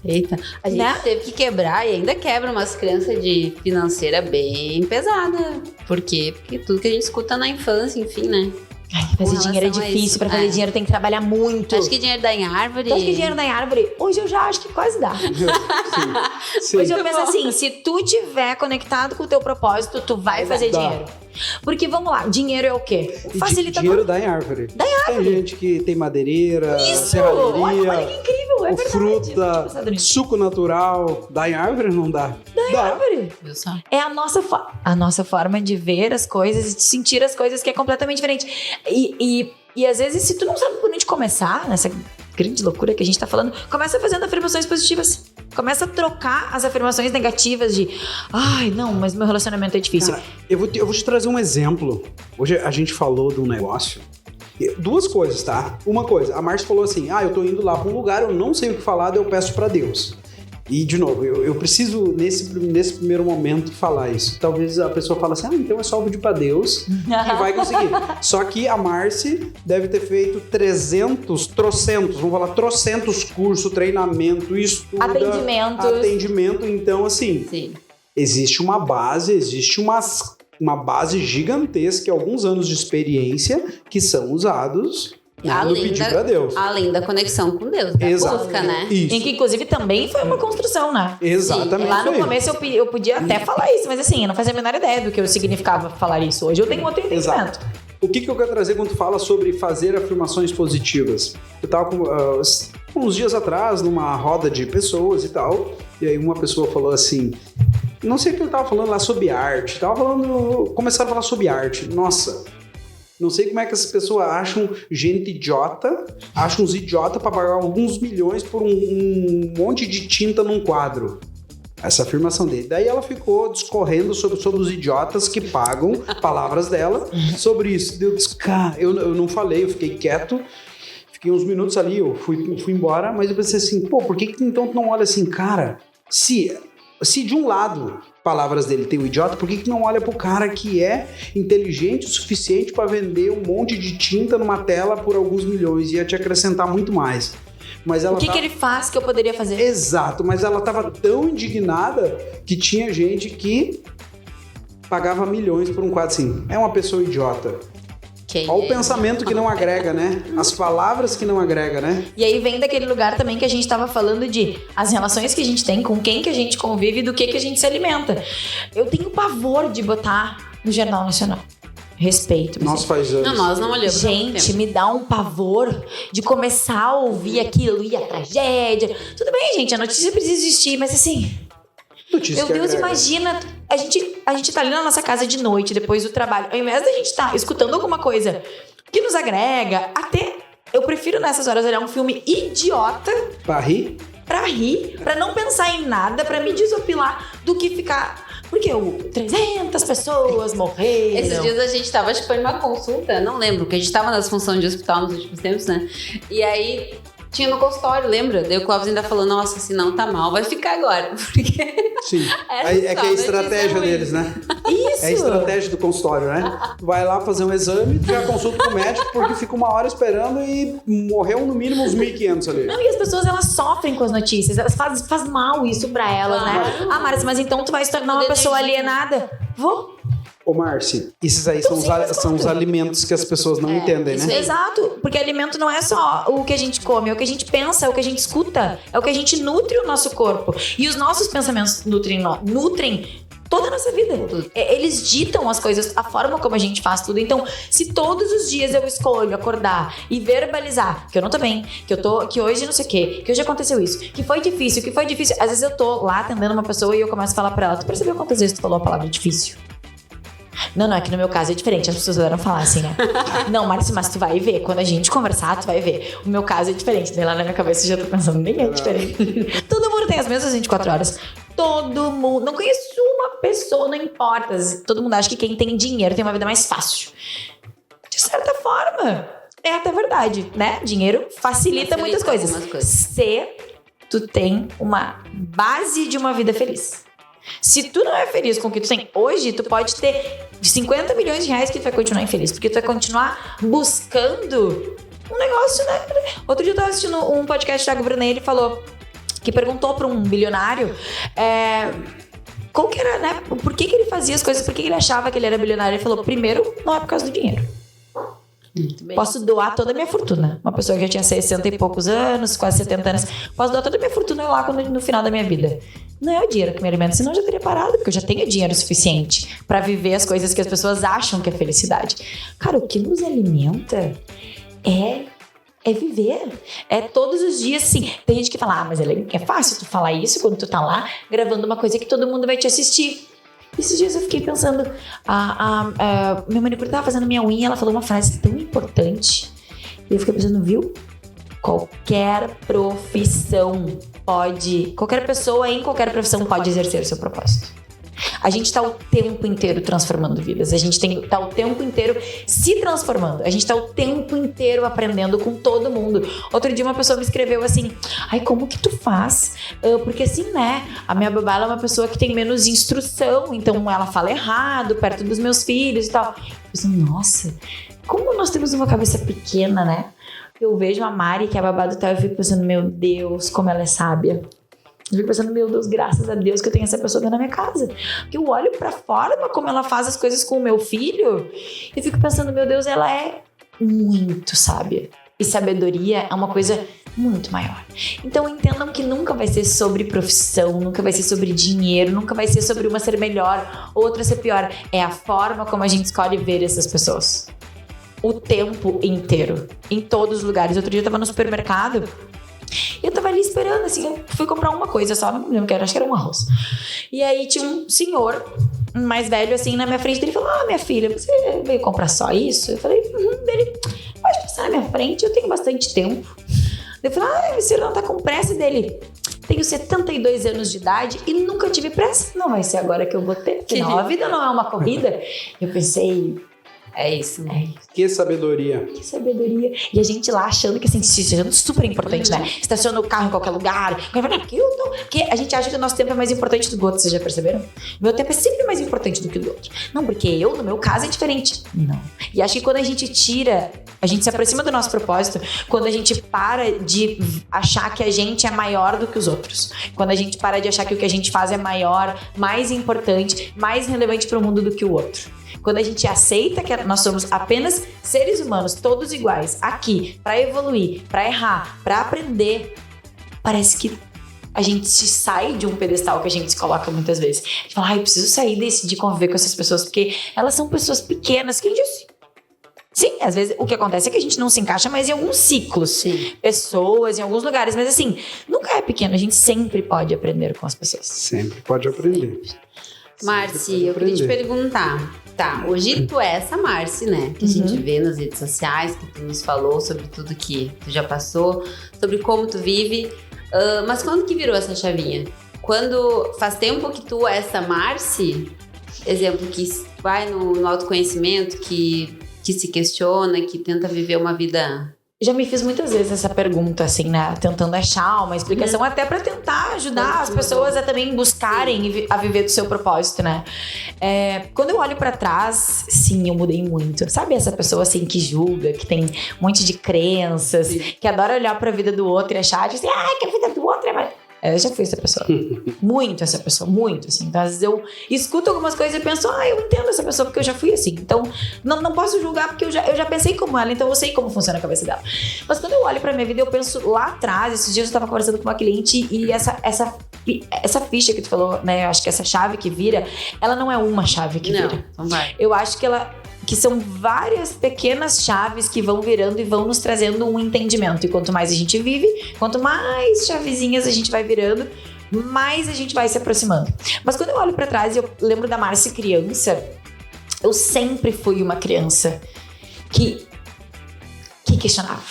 Eita, a gente teve que quebrar e ainda quebra umas crenças de financeira bem pesada. Por quê? Porque tudo que a gente escuta na infância, enfim, né? Ai, fazer dinheiro é difícil, pra fazer dinheiro tem que trabalhar muito. Acho que dinheiro dá em árvore. Acho que dinheiro dá em árvore. Hoje eu já acho que quase dá. Sim. Hoje eu penso assim, se tu tiver conectado com o teu propósito, tu vai fazer dinheiro. Porque, vamos lá, dinheiro é o quê? Facilitador. Dinheiro dá em árvore. Dá em árvore. Tem gente que tem madeireira, Isso! serralheria, Olha que incrível, é verdade. fruta, suco natural. Dá em árvore ou não dá? Dá em árvore. Só. É a nossa forma de ver as coisas e de sentir as coisas que é completamente diferente. E às vezes, se tu não sabe por onde começar, nessa grande loucura que a gente tá falando, começa fazendo afirmações positivas. Começa a trocar as afirmações negativas de ai, não, mas meu relacionamento é difícil. Cara, eu vou te trazer um exemplo. Hoje a gente falou de um negócio. Duas coisas, tá? Uma coisa, a Márcia falou assim, eu tô indo lá pra um lugar, eu não sei o que falar, daí eu peço pra Deus. E, de novo, eu preciso, nesse primeiro momento, falar isso. Talvez a pessoa fale assim, então é só pedir pra Deus que vai conseguir. Só que a Márcia deve ter feito trocentos cursos, treinamento, estudo, atendimento. Então, assim, sim, existe uma base, uma base gigantesca, alguns anos de experiência que são usados no pedir pra Deus. Além da conexão com Deus, da busca, né? Isso. Em que, inclusive, também foi uma construção, né? Exatamente. Lá no começo eu podia até falar isso, mas assim, eu não fazia a menor ideia do que eu significava falar isso. Hoje eu tenho outro entendimento. o que eu quero trazer quando tu fala sobre fazer afirmações positivas? Eu tava uns dias atrás numa roda de pessoas e tal, e aí uma pessoa falou assim, não sei o que ele tava falando lá sobre arte, começaram a falar sobre arte. Nossa, não sei como é que essas pessoas acham gente idiota, acham uns idiotas pra pagar alguns milhões por um monte de tinta num quadro. Essa afirmação dele. Daí ela ficou discorrendo sobre os idiotas que pagam, palavras dela, sobre isso. Eu disse, cara, eu não falei, eu fiquei quieto, fiquei uns minutos ali, eu fui embora, mas eu pensei assim, pô, por que então tu não olha assim, cara, se de um lado, palavras dele, tem o idiota, por que não olha pro cara que é inteligente o suficiente para vender um monte de tinta numa tela por alguns milhões e ia te acrescentar muito mais? Mas ela o que ele faz que eu poderia fazer? Exato, mas ela tava tão indignada que tinha gente que pagava milhões por um quadro assim. É uma pessoa idiota. Olha o pensamento que não agrega, né? As palavras que não agrega, né? E aí vem daquele lugar também que a gente tava falando de as relações que a gente tem, com quem que a gente convive e do que a gente se alimenta. Eu tenho pavor de botar no Jornal Nacional. Respeito. Nós faz anos. Não, nós não olhamos. Gente, me dá um pavor de começar a ouvir aquilo e a tragédia. Tudo bem, gente, a notícia precisa existir, mas assim... Notícia meu Deus, imagina, a gente tá ali na nossa casa de noite, depois do trabalho. Ao invés da gente estar escutando alguma coisa que nos agrega, até eu prefiro nessas horas olhar um filme idiota. Pra rir? Pra rir, pra não pensar em nada, pra me desopilar do que ficar... Porque 300 pessoas morreram. Esses dias a gente tava, acho que foi numa consulta, não lembro, porque a gente tava nas funções de hospital nos últimos tempos, né? E aí tinha no consultório, lembra? Daí o Clóvis ainda falou, nossa, se não tá mal, vai ficar agora. Porque... Sim, é que é a estratégia deles, né? Isso! É a estratégia do consultório, né? Vai lá fazer um exame, já consulta com o médico, porque fica uma hora esperando e morreu no mínimo uns 1.500 ali. Não, e as pessoas, elas sofrem com as notícias, elas faz mal isso pra elas, né? Ah, Márcia, mas então tu vai se tornar uma pessoa alienada? Vou. Ô, Márcia, esses aí são os alimentos que as pessoas não entendem, né? Exato, porque alimento não é só o que a gente come, é o que a gente pensa, é o que a gente escuta, é o que a gente nutre o nosso corpo. E os nossos pensamentos nutrem toda a nossa vida. Eles ditam as coisas, a forma como a gente faz tudo. Então, se todos os dias eu escolho acordar e verbalizar que eu não tô bem, que hoje não sei o quê, que hoje aconteceu isso, que foi difícil. Às vezes eu tô lá atendendo uma pessoa e eu começo a falar pra ela, tu percebeu quantas vezes tu falou a palavra difícil? Não, é que no meu caso é diferente, as pessoas vieram falar assim, né? Não, Márcia, mas tu vai ver, quando a gente conversar, tu vai ver. O meu caso é diferente, daí lá na minha cabeça eu já tô pensando, nem é diferente. Todo mundo tem as mesmas 24 horas. Todo mundo, não conheço uma pessoa, não importa. Todo mundo acha que quem tem dinheiro tem uma vida mais fácil. De certa forma, é até verdade, né? Dinheiro facilita muitas coisas. Se tu tem uma base de uma vida feliz. Se tu não é feliz com o que tu tem hoje, tu pode ter 50 milhões de reais que tu vai continuar infeliz. Porque tu vai continuar buscando um negócio, né? Outro dia eu tava assistindo um podcast do Thiago Brunet, ele falou... que perguntou pra um bilionário qual que era, né? Por que ele fazia as coisas, por que ele achava que ele era bilionário. Ele falou, primeiro, não é por causa do dinheiro. Posso doar toda a minha fortuna. Uma pessoa que já tinha 60 e poucos anos, quase 70 anos, posso doar toda a minha fortuna lá no final da minha vida. Não é o dinheiro que me alimenta, senão eu já teria parado, porque eu já tenho dinheiro suficiente pra viver as coisas que as pessoas acham que é felicidade. Cara, o que nos alimenta é viver. É todos os dias, sim. Tem gente que fala, mas é fácil tu falar isso quando tu tá lá gravando uma coisa que todo mundo vai te assistir. Esses dias eu fiquei pensando, minha manicure tava fazendo minha unha, ela falou uma frase tão importante. E eu fiquei pensando, viu? Qualquer pessoa em qualquer profissão pode exercer o seu propósito. A gente tá o tempo inteiro transformando vidas. A gente tá o tempo inteiro se transformando. A gente tá o tempo inteiro aprendendo com todo mundo. Outro dia uma pessoa me escreveu assim, ai, como que tu faz? Porque assim, né, a minha babá ela é uma pessoa que tem menos instrução, então ela fala errado perto dos meus filhos e tal. Eu pensei, nossa, como nós temos uma cabeça pequena, né? Eu vejo a Mari, que é a babá do Theo, e fico pensando, meu Deus, como ela é sábia. Eu fico pensando, meu Deus, graças a Deus que eu tenho essa pessoa dentro da minha casa. Porque eu olho pra forma como ela faz as coisas com o meu filho e fico pensando, meu Deus, ela é muito sábia. E sabedoria é uma coisa muito maior. Então entendam que nunca vai ser sobre profissão, nunca vai ser sobre dinheiro, nunca vai ser sobre uma ser melhor, outra ser pior. É a forma como a gente escolhe ver essas pessoas. o tempo inteiro, em todos os lugares. Outro dia eu tava no supermercado e eu tava ali esperando, assim, eu fui comprar uma coisa só, não lembro o que era, acho que era um arroz. E aí tinha um senhor mais velho, assim, na minha frente, ele falou: minha filha, você veio comprar só isso? Eu falei: Ele pode passar na minha frente, eu tenho bastante tempo. Eu falei: você não tá com pressa? Dele: tenho 72 anos de idade e nunca tive pressa. Não vai ser agora que eu vou ter, afinal, a vida não é uma corrida. Eu pensei... É isso. Que sabedoria. Que sabedoria. E a gente lá achando que assim, isso é super importante, né? Estaciona o carro em qualquer lugar. Porque a gente acha que o nosso tempo é mais importante do que o outro, vocês já perceberam? Meu tempo é sempre mais importante do que o do outro. Não, porque eu, no meu caso, é diferente. Não. E acho que quando a gente tira, a gente se aproxima do nosso propósito, quando a gente para de achar que a gente é maior do que os outros. Quando a gente para de achar que o que a gente faz é maior, mais importante, mais relevante para o mundo do que o outro. Quando a gente aceita que nós somos apenas seres humanos, todos iguais, aqui, para evoluir, para errar, para aprender, parece que a gente se sai de um pedestal que a gente se coloca muitas vezes. A gente fala: eu preciso sair de conviver com essas pessoas, porque elas são pessoas pequenas. Quem disse? Sim, às vezes o que acontece é que a gente não se encaixa mais em alguns ciclos. Sim. Pessoas, em alguns lugares. Mas assim, nunca é pequeno, a gente sempre pode aprender com as pessoas. Sempre pode aprender. Marci, eu queria te perguntar. Tá, hoje tu é essa Marci, né? Que a gente vê nas redes sociais, que tu nos falou sobre tudo que tu já passou, sobre como tu vive. Mas quando que virou essa chavinha? Quando faz tempo que tu é essa Marci, exemplo, que vai no autoconhecimento, que se questiona, que tenta viver uma vida... Já me fiz muitas vezes essa pergunta, assim, né? Tentando achar uma explicação, até pra tentar ajudar as pessoas a também buscarem a viver do seu propósito, né? Quando eu olho pra trás, sim, eu mudei muito. Sabe essa pessoa, assim, que julga, que tem um monte de crenças, que adora olhar pra vida do outro e achar, assim, que a vida do outro é mais... Eu já fui essa pessoa. Muito essa pessoa, muito, assim. Então, às vezes eu escuto algumas coisas e penso: eu entendo essa pessoa porque eu já fui assim. Então, não posso julgar porque eu já pensei como ela, então eu sei como funciona a cabeça dela. Mas quando eu olho pra minha vida, eu penso lá atrás. Esses dias eu tava conversando com uma cliente e essa ficha que tu falou, né? Eu acho que essa chave que vira, ela não é uma chave que vira. Não vai. Eu acho que são várias pequenas chaves que vão virando e vão nos trazendo um entendimento. E quanto mais a gente vive, quanto mais chavezinhas a gente vai virando, mais a gente vai se aproximando. Mas quando eu olho pra trás e eu lembro da Marci criança, eu sempre fui uma criança que questionava.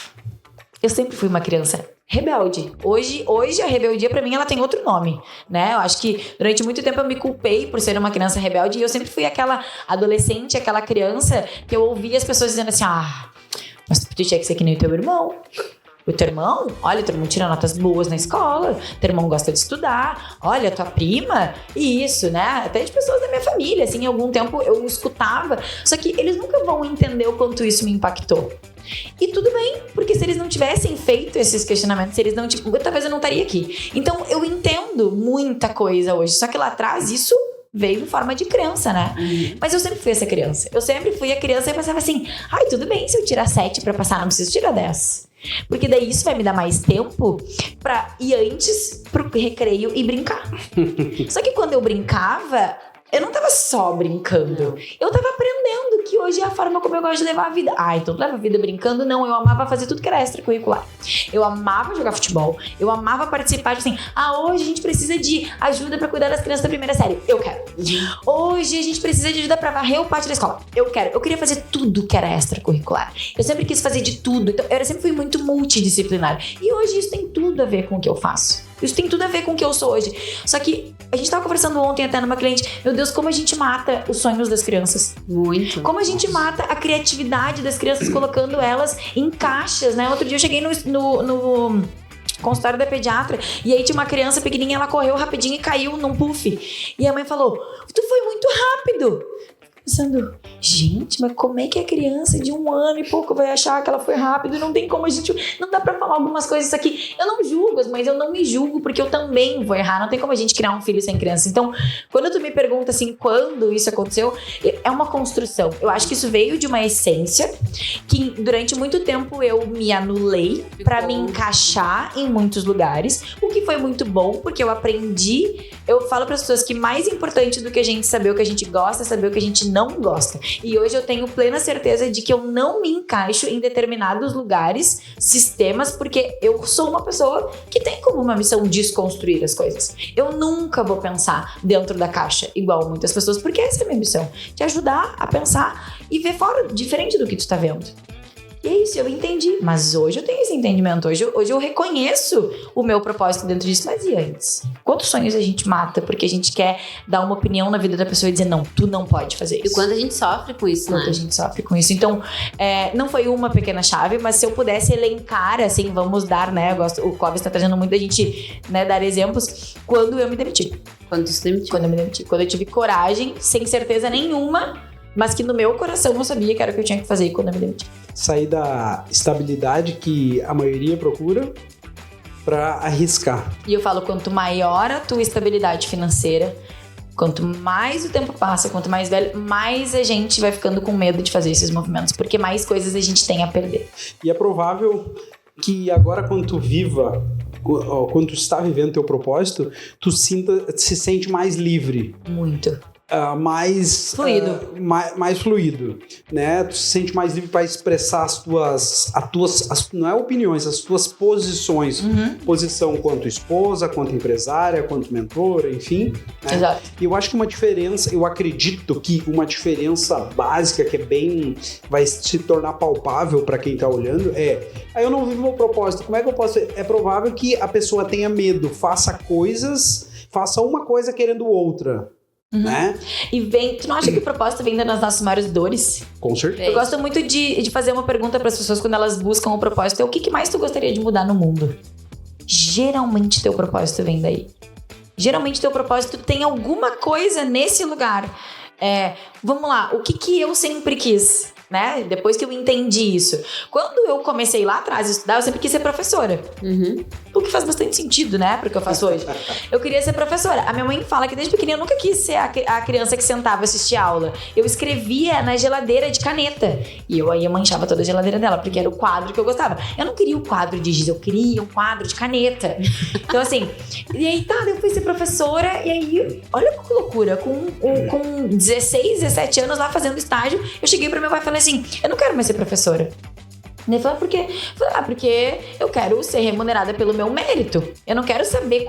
Eu sempre fui uma criança rebelde. Hoje a rebeldia pra mim ela tem outro nome, né? Eu acho que durante muito tempo eu me culpei por ser uma criança rebelde e eu sempre fui aquela adolescente, aquela criança que eu ouvia as pessoas dizendo assim: mas tu tinha que ser que nem o teu irmão. O teu irmão, olha, teu irmão tira notas boas na escola, teu irmão gosta de estudar, olha, tua prima, e isso, né? Até de pessoas da minha família, assim, em algum tempo eu escutava, só que eles nunca vão entender o quanto isso me impactou. E tudo bem, porque se eles não tivessem feito esses questionamentos, se eles não, talvez eu não estaria aqui. Então, eu entendo muita coisa hoje, só que lá atrás isso veio em forma de criança, né? Mas eu sempre fui essa criança. Eu sempre fui a criança e pensava assim: tudo bem se eu tirar 7 pra passar, não preciso tirar 10. Porque daí isso vai me dar mais tempo pra ir antes pro recreio e brincar. Só que quando eu brincava, eu não tava só brincando. Eu tava aprendendo que hoje é a forma como eu gosto de levar a vida. Então tu leva a vida brincando? Não, eu amava fazer tudo que era extracurricular. Eu amava jogar futebol. Eu amava participar de assim: hoje a gente precisa de ajuda pra cuidar das crianças da primeira série. Eu quero. Hoje a gente precisa de ajuda pra varrer o pátio da escola. Eu quero. Eu queria fazer tudo que era extracurricular. Eu sempre quis fazer de tudo. Então eu sempre fui muito multidisciplinar. E hoje isso tem tudo a ver com o que eu faço. Isso tem tudo a ver com o que eu sou hoje. Só que a gente tava conversando ontem até numa cliente. Meu Deus, como a gente mata os sonhos das crianças. Muito. Como a gente mata a criatividade das crianças colocando elas em caixas, né? Outro dia eu cheguei no consultório da pediatra e aí tinha uma criança pequenininha, ela correu rapidinho e caiu num puff. E a mãe falou: tu foi muito rápido. Pensando, gente, mas como é que a criança de 1 ano e pouco vai achar que ela foi rápido? Não tem como não dá pra falar algumas coisas aqui. Eu não julgo, mas eu não me julgo porque eu também vou errar. Não tem como a gente criar um filho sem criança. Então, quando tu me pergunta assim, quando isso aconteceu, é uma construção. Eu acho que isso veio de uma essência que durante muito tempo eu me anulei pra me encaixar em muitos lugares, o que foi muito bom, porque eu aprendi. Eu falo pras pessoas que mais importante do que a gente saber o que a gente gosta é saber o que a gente não gosta. E hoje eu tenho plena certeza de que eu não me encaixo em determinados lugares, sistemas, porque eu sou uma pessoa que tem como uma missão desconstruir as coisas. Eu nunca vou pensar dentro da caixa igual muitas pessoas, porque essa é a minha missão, te ajudar a pensar e ver fora, diferente do que tu tá vendo. E é isso, eu entendi. Mas hoje eu tenho esse entendimento. Hoje eu reconheço o meu propósito dentro disso. Mas e antes? Quantos sonhos a gente mata porque a gente quer dar uma opinião na vida da pessoa e dizer, não, tu não pode fazer isso. E quanto a gente sofre com isso, Quanto a gente sofre com isso. Então, não foi uma pequena chave, mas se eu pudesse elencar, assim, vamos dar, né? O Clóvis tá trazendo muito a gente, né, dar exemplos. Quando eu me demiti. Quando tu se demitiu? Quando eu me demiti. Quando eu tive coragem, sem certeza nenhuma, mas que no meu coração eu sabia que era o que eu tinha que fazer quando eu me demiti. Sair da estabilidade que a maioria procura para arriscar. E eu falo, quanto maior a tua estabilidade financeira, quanto mais o tempo passa, quanto mais velho, mais a gente vai ficando com medo de fazer esses movimentos, porque mais coisas a gente tem a perder. E é provável que agora, quando tu quando tu está vivendo teu propósito, tu se sente mais livre. Muito. Mais fluido. Mais fluido, né? Tu se sente mais livre para expressar as tuas não é opiniões, as tuas posições. Posição quanto esposa, quanto empresária, quanto mentora, enfim. Né? Exato. E eu acho que eu acredito que uma diferença básica que vai se tornar palpável para quem tá olhando eu não vivo meu propósito, como é que eu posso... É provável que a pessoa tenha medo, faça uma coisa querendo outra. Né? E tu não acha que o propósito vem das nossas maiores dores? Com certeza. Eu gosto muito de fazer uma pergunta para as pessoas quando elas buscam o propósito: o que mais tu gostaria de mudar no mundo? Geralmente teu propósito vem daí. Geralmente teu propósito tem alguma coisa nesse lugar. Vamos lá, o que eu sempre quis? Né? Depois que eu entendi isso. Quando eu comecei lá atrás a estudar, eu sempre quis ser professora. O que faz bastante sentido, né? Porque eu faço hoje. Eu queria ser professora. A minha mãe fala que desde pequenininha eu nunca quis ser a criança que sentava e assistia aula. Eu escrevia na geladeira de caneta. E eu aí manchava toda a geladeira dela, porque era o quadro que eu gostava. Eu não queria o quadro de giz, eu queria um quadro de caneta. Então assim, e aí eu fui ser professora, e aí, olha que loucura, com 16, 17 anos lá fazendo estágio, eu cheguei pra meu pai e falei assim, eu não quero mais ser professora. Ele falou, por quê? Eu falei, porque eu quero ser remunerada pelo meu mérito. Eu não quero saber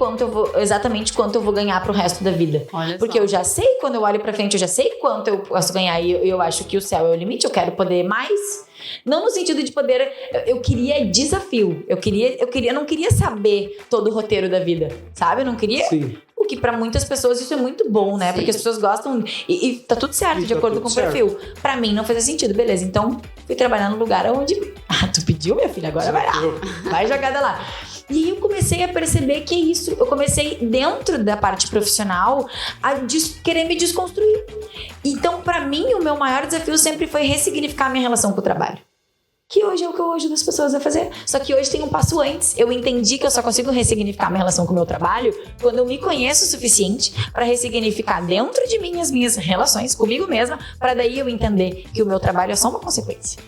exatamente quanto eu vou ganhar pro resto da vida. Olha porque só. Eu já sei, quando eu olho pra frente, eu já sei quanto eu posso ganhar e eu acho que o céu é o limite, eu quero poder mais. Não no sentido de poder, eu queria desafio. Eu não queria saber todo o roteiro da vida, sabe? Eu não queria... Sim. O que pra muitas pessoas isso é muito bom, né? Sim. Porque as pessoas gostam e tá tudo certo, de acordo com o perfil. Pra mim não fazia sentido, beleza. Então, fui trabalhar num lugar onde... tu pediu, minha filha? Agora vai lá. Vai jogada lá. E aí eu comecei a perceber que é isso. Eu comecei, dentro da parte profissional, a querer me desconstruir. Então, pra mim, o meu maior desafio sempre foi ressignificar a minha relação com o trabalho. Que hoje é o que eu ajudo as pessoas a fazer. Só que hoje tem um passo antes. Eu entendi que eu só consigo ressignificar minha relação com o meu trabalho quando eu me conheço o suficiente para ressignificar dentro de mim as minhas relações comigo mesma, para daí eu entender que o meu trabalho é só uma consequência.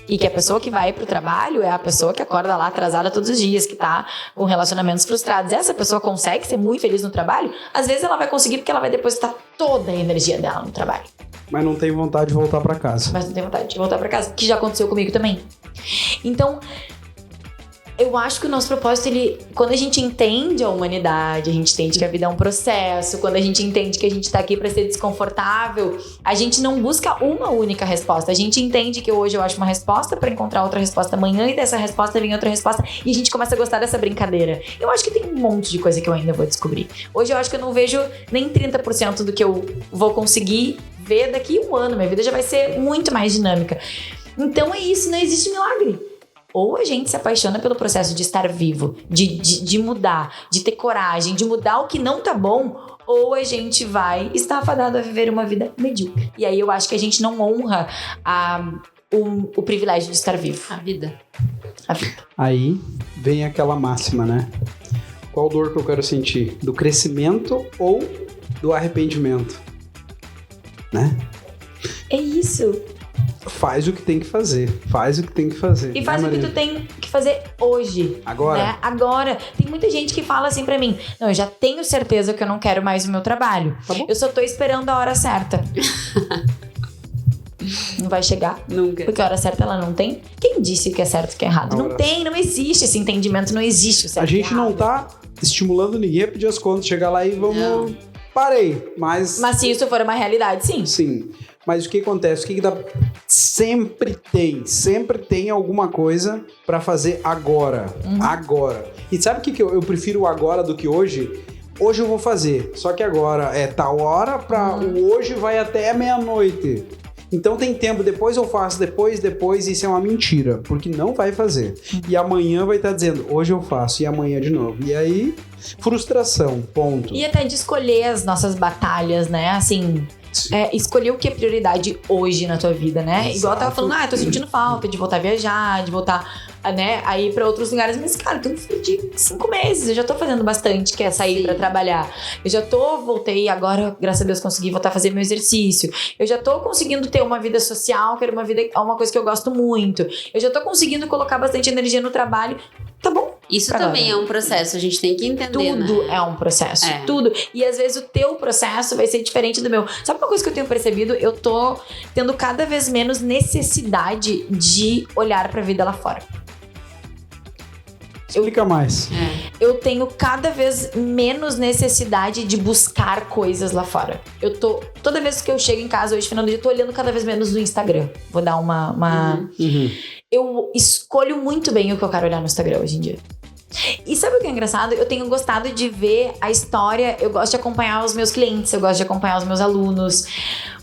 E que a pessoa que vai pro trabalho é a pessoa que acorda lá atrasada todos os dias, que tá com relacionamentos frustrados. Essa pessoa consegue ser muito feliz no trabalho, às vezes ela vai conseguir porque ela vai depositar toda a energia dela no trabalho. Mas não tem vontade de voltar pra casa. Mas não tem vontade de voltar pra casa, que já aconteceu comigo também. Então, eu acho que o nosso propósito, quando a gente entende a humanidade, a gente entende que a vida é um processo, quando a gente entende que a gente tá aqui pra ser desconfortável, a gente não busca uma única resposta. A gente entende que hoje eu acho uma resposta pra encontrar outra resposta amanhã, e dessa resposta vem outra resposta, e a gente começa a gostar dessa brincadeira. Eu acho que tem um monte de coisa que eu ainda vou descobrir. Hoje eu acho que eu não vejo nem 30% do que eu vou conseguir ver daqui a um ano. Minha vida já vai ser muito mais dinâmica. Então é isso, não existe milagre. Ou a gente se apaixona pelo processo de estar vivo, de mudar, de ter coragem, de mudar o que não tá bom, ou a gente vai estar fadado a viver uma vida medíocre. E aí eu acho que a gente não honra o privilégio de estar vivo. A vida. Aí vem aquela máxima, né? Qual dor que eu quero sentir? Do crescimento ou do arrependimento? Né? É isso. Faz o que tem que fazer. Faz o que tem que fazer. E faz o que tu tem que fazer hoje. Agora. Né? Agora. Tem muita gente que fala assim pra mim, não, eu já tenho certeza que eu não quero mais o meu trabalho. Tá bom. Eu só tô esperando a hora certa. não vai chegar. Nunca. Porque a hora certa ela não tem. Quem disse que é certo e que é errado? Não tem, não existe esse entendimento, não existe o certo. A gente não tá estimulando ninguém a pedir as contas, chegar lá e vamos... Não. Parei, mas se isso for uma realidade, sim. Sim. Mas o que acontece? O que dá... Sempre tem alguma coisa pra fazer agora. Agora. E sabe o que eu prefiro agora do que hoje? Hoje eu vou fazer. Só que agora é tal hora pra o hoje vai até meia-noite. Então tem tempo, depois eu faço, depois, isso é uma mentira, porque não vai fazer. E amanhã vai estar dizendo, hoje eu faço, e amanhã de novo. E aí, frustração, ponto. E até de escolher as nossas batalhas, né? Assim, escolher o que é prioridade hoje na tua vida, né? Exato. Igual eu tava falando, eu tô sentindo falta de voltar a viajar, de voltar, né, a ir pra outros lugares. Mas, cara, eu tenho um filho de 5 meses, eu já tô fazendo bastante, que é sair pra trabalhar. Eu já voltei agora, graças a Deus, consegui voltar a fazer meu exercício. Eu já tô conseguindo ter uma vida social, que era uma coisa que eu gosto muito. Eu já tô conseguindo colocar bastante energia no trabalho. Tá bom. Isso também é um processo, a gente tem que entender, Tudo né? é um processo, tudo. E às vezes o teu processo vai ser diferente do meu. Sabe uma coisa que eu tenho percebido? Eu tô tendo cada vez menos necessidade de olhar pra vida lá fora. Explica mais. Eu tenho cada vez menos necessidade de buscar coisas lá fora. Toda vez que eu chego em casa hoje, final do dia, eu tô olhando cada vez menos no Instagram. Vou dar uma... Eu escolho muito bem o que eu quero olhar no Instagram hoje em dia. E sabe o que é engraçado? Eu tenho gostado de ver a história, eu gosto de acompanhar os meus clientes, eu gosto de acompanhar os meus alunos,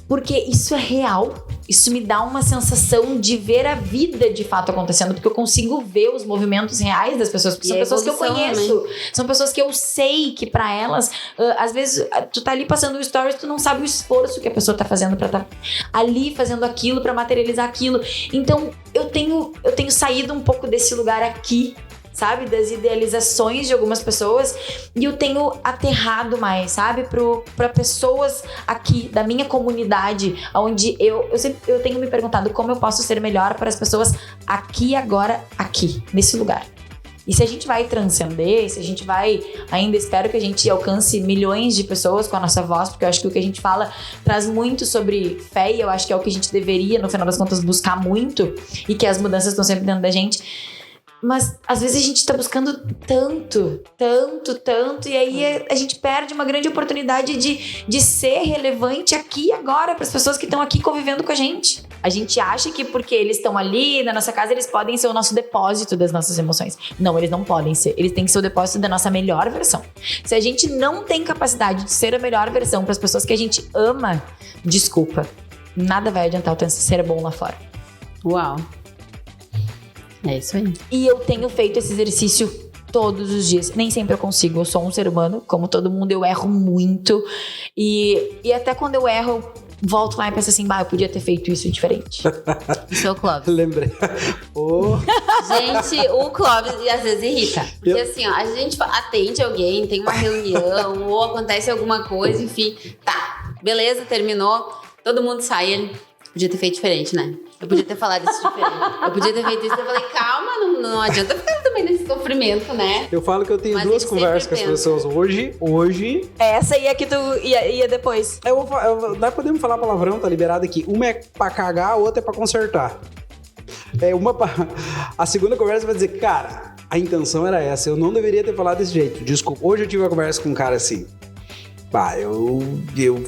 porque isso é real. Isso me dá uma sensação de ver a vida de fato acontecendo, porque eu consigo ver os movimentos reais das pessoas, porque são pessoas que eu conheço, são pessoas que eu sei que pra elas, às vezes tu tá ali passando o stories, tu não sabe o esforço que a pessoa tá fazendo pra tá ali fazendo aquilo, pra materializar aquilo. Então eu tenho saído um pouco desse lugar aqui, sabe? Das idealizações de algumas pessoas, e eu tenho aterrado mais, sabe? Pra pessoas aqui, da minha comunidade, onde eu tenho me perguntado como eu posso ser melhor para as pessoas aqui, agora, aqui, nesse lugar. E se a gente vai transcender, se a gente vai, ainda espero que a gente alcance milhões de pessoas com a nossa voz, porque eu acho que o que a gente fala traz muito sobre fé, e eu acho que é o que a gente deveria, no final das contas, buscar muito, e que as mudanças estão sempre dentro da gente. Mas às vezes a gente tá buscando tanto, e aí a gente perde uma grande oportunidade de ser relevante aqui e agora para as pessoas que estão aqui convivendo com a gente. A gente acha que porque eles estão ali na nossa casa, eles podem ser o nosso depósito das nossas emoções. Não, eles não podem ser. Eles têm que ser o depósito da nossa melhor versão. Se a gente não tem capacidade de ser a melhor versão para as pessoas que a gente ama, desculpa, nada vai adiantar o tanto ser bom lá fora. Uau. É isso aí. E eu tenho feito esse exercício todos os dias. Nem sempre eu consigo. Eu sou um ser humano, como todo mundo, eu erro muito. E até quando eu erro, eu volto lá e penso assim, eu podia ter feito isso diferente. Isso é o Clóvis. Lembrei. Gente, o Clóvis às vezes irrita. Porque assim, ó, a gente atende alguém, tem uma reunião, ou acontece alguma coisa, enfim. Tá, beleza, terminou. Todo mundo sai, ele podia ter feito diferente, né? Eu podia ter falado isso diferente. Eu podia ter feito isso. Eu falei, calma, não adianta ficar também nesse sofrimento, né? Eu falo que eu tenho duas conversas com as pessoas hoje. Essa e a que tu ia depois. Nós podemos falar palavrão, tá liberado aqui. Uma é pra cagar, a outra é pra consertar. A segunda conversa vai dizer, cara, a intenção era essa. Eu não deveria ter falado desse jeito. Desculpa. Hoje eu tive uma conversa com um cara assim.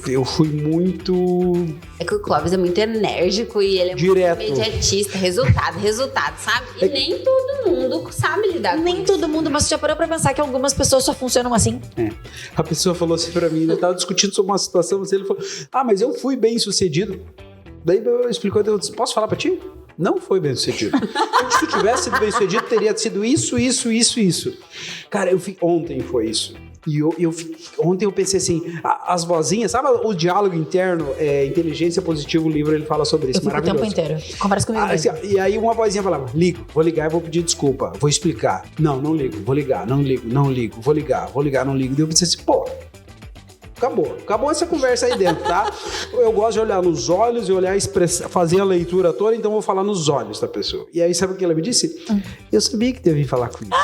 Eu fui muito... É que o Clóvis é muito enérgico e ele é direto. Muito imediatista. Resultado, sabe? E nem todo mundo sabe lidar com isso. Nem todo mundo, mas você já parou pra pensar que algumas pessoas só funcionam assim? A pessoa falou assim pra mim, eu tava discutindo sobre uma situação, ele falou, mas eu fui bem sucedido. Daí eu explicou, eu disse, posso falar pra ti? Não foi bem sucedido. Se tu tivesse sido bem sucedido, teria sido isso. Cara, ontem foi isso. E ontem eu pensei assim, as vozinhas, sabe o diálogo interno, Inteligência Positiva, o livro ele fala sobre isso, eu fico maravilhoso. O tempo inteiro, conversa comigo mesmo. Assim, e aí uma vozinha falava, vou ligar e vou pedir desculpa, vou explicar. Não ligo, vou ligar, não ligo, vou ligar, não ligo. E eu pensei assim, acabou essa conversa aí dentro, tá? Eu gosto de olhar nos olhos e olhar, fazer a leitura toda, então eu vou falar nos olhos da pessoa. E aí sabe o que ela me disse? Eu sabia que devia falar comigo.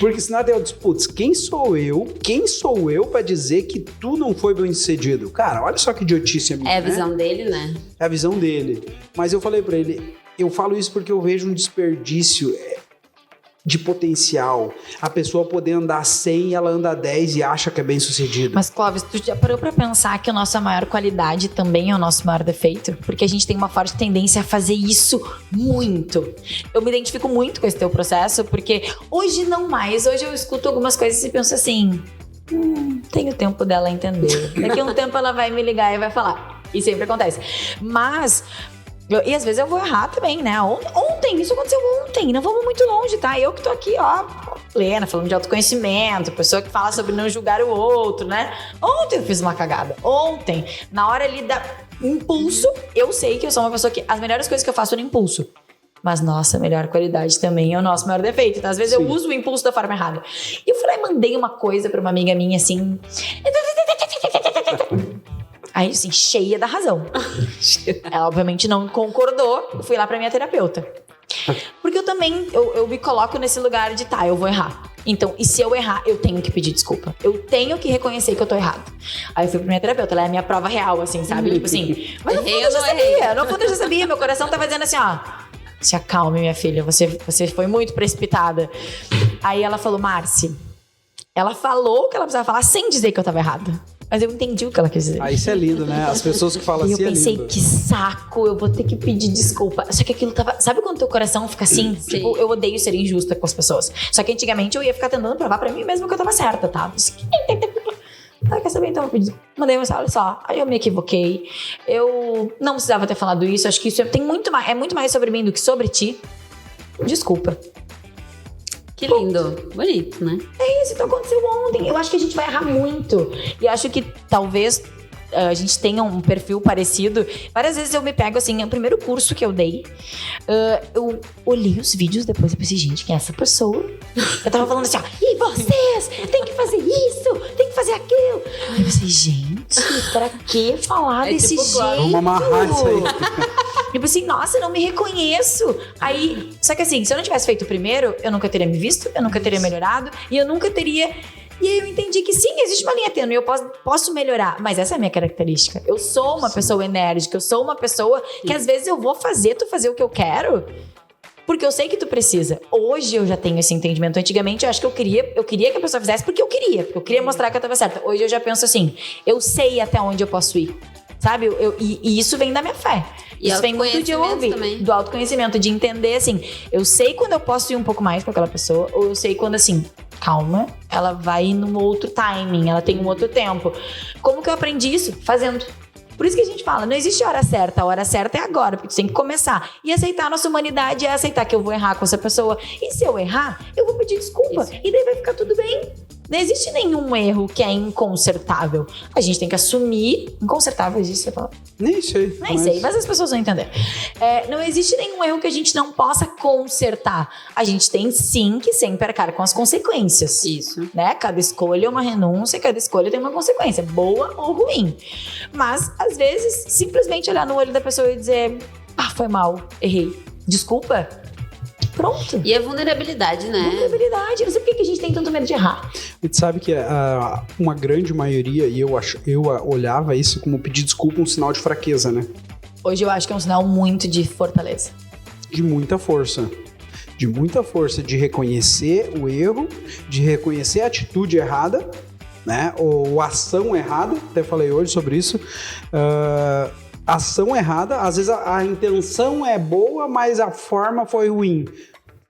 Porque senão até eu disse, putz, quem sou eu pra dizer que tu não foi bem sucedido? Cara, olha só que idiotice a minha, É a visão dele, né? É a visão dele. Mas eu falei pra ele, eu falo isso porque eu vejo um desperdício de potencial. A pessoa poder andar 100 e ela anda 10 e acha que é bem sucedida. Mas, Clóvis, tu já parou pra pensar que a nossa maior qualidade também é o nosso maior defeito? Porque a gente tem uma forte tendência a fazer isso muito. Eu me identifico muito com esse teu processo, porque hoje não mais. Hoje eu escuto algumas coisas e penso assim, tenho tempo dela entender. Daqui a um tempo ela vai me ligar e vai falar. E sempre acontece. Mas... e às vezes eu vou errar também, né? Ontem, isso aconteceu ontem, não vamos muito longe, tá? Eu que tô aqui, ó, plena, falando de autoconhecimento, pessoa que fala sobre não julgar o outro, né? Ontem eu fiz uma cagada, ontem, na hora ali da impulso, eu sei que eu sou uma pessoa que as melhores coisas que eu faço no impulso. Mas nossa melhor qualidade também é o nosso maior defeito. Então, às vezes eu uso o impulso da forma errada. E eu fui lá e mandei uma coisa pra uma amiga minha assim... Aí, assim, cheia da razão. Ela, obviamente, não concordou. Eu fui lá pra minha terapeuta. Porque eu também, eu me coloco nesse lugar de, eu vou errar. Então, e se eu errar, eu tenho que pedir desculpa. Eu tenho que reconhecer que eu tô errado. Aí eu fui pra minha terapeuta, ela é a minha prova real, assim, sabe? Tipo assim, mas no fundo eu já sabia. No fundo eu já sabia, meu coração tava dizendo assim, ó... Se acalme, minha filha, você foi muito precipitada. Aí ela falou, Marci... Ela falou o que ela precisava falar sem dizer que eu tava errada. Mas eu entendi o que ela quis dizer. Isso é lindo, né? As pessoas que falam assim é lindo. E eu pensei, que saco, eu vou ter que pedir desculpa. Só que aquilo tava... Sabe quando teu coração fica assim? Sim. Tipo, eu odeio ser injusta com as pessoas. Só que antigamente eu ia ficar tentando provar pra mim mesmo que eu tava certa, tá? Quer saber? Então eu pedi. Mandei uma mensagem, olha só. Aí eu me equivoquei. Eu não precisava ter falado isso. Acho que isso é muito mais sobre mim do que sobre ti. Desculpa. Que lindo. Bonito, né? É isso, então aconteceu ontem. Eu acho que a gente vai errar muito. E acho que talvez a gente tenha um perfil parecido. Várias vezes eu me pego assim, o primeiro curso que eu dei, eu olhei os vídeos depois e pensei, gente, quem é essa pessoa? Eu tava falando assim, ó, e vocês? Tem que fazer isso, tem que fazer aquilo. Aí eu pensei, gente, pra que falar desse tipo, jeito? Vamos amarrar isso aí. Eu pensei, nossa, eu não me reconheço. Aí, só que assim, se eu não tivesse feito o primeiro, eu nunca teria me visto, eu nunca teria melhorado e eu nunca teria... E aí eu entendi que sim, existe uma linha tênue, eu posso melhorar, mas essa é a minha característica. Eu sou uma pessoa enérgica, eu sou uma pessoa que às vezes eu vou fazer tu fazer o que eu quero, porque eu sei que tu precisa. Hoje eu já tenho esse entendimento. Antigamente eu acho que eu queria que a pessoa fizesse porque eu queria mostrar que eu tava certa. Hoje eu já penso assim, eu sei até onde eu posso ir. Sabe? E isso vem da minha fé. E isso vem muito de ouvir. Também. Do autoconhecimento, de entender assim, eu sei quando eu posso ir um pouco mais com aquela pessoa, ou eu sei quando assim, calma, ela vai num outro timing, ela tem um outro tempo. Como que eu aprendi isso? Fazendo. Por isso que a gente fala, não existe hora certa, a hora certa é agora, porque tu tem que começar. E aceitar a nossa humanidade é aceitar que eu vou errar com essa pessoa. E se eu errar, eu vou pedir desculpa. Isso. E daí vai ficar tudo bem. Não existe nenhum erro que é inconsertável. A gente tem que assumir... Inconsertável existe, você fala? Nem sei. Nem sei, mas as pessoas vão entender. Não existe nenhum erro que a gente não possa consertar. A gente tem sim que sempre arcar com as consequências. Isso. Né? Cada escolha é uma renúncia, cada escolha tem uma consequência, boa ou ruim. Mas, às vezes, simplesmente olhar no olho da pessoa e dizer, foi mal, errei, desculpa. Pronto. E a vulnerabilidade, né? Vulnerabilidade. Não sei por que a gente tem tanto medo de errar. A gente sabe que uma grande maioria, e eu olhava isso como pedir desculpa um sinal de fraqueza, né? Hoje eu acho que é um sinal muito de fortaleza. De muita força. De muita força de reconhecer o erro, de reconhecer a atitude errada, né? Ou a ação errada. Até falei hoje sobre isso. Ação errada, às vezes a intenção é boa, mas a forma foi ruim.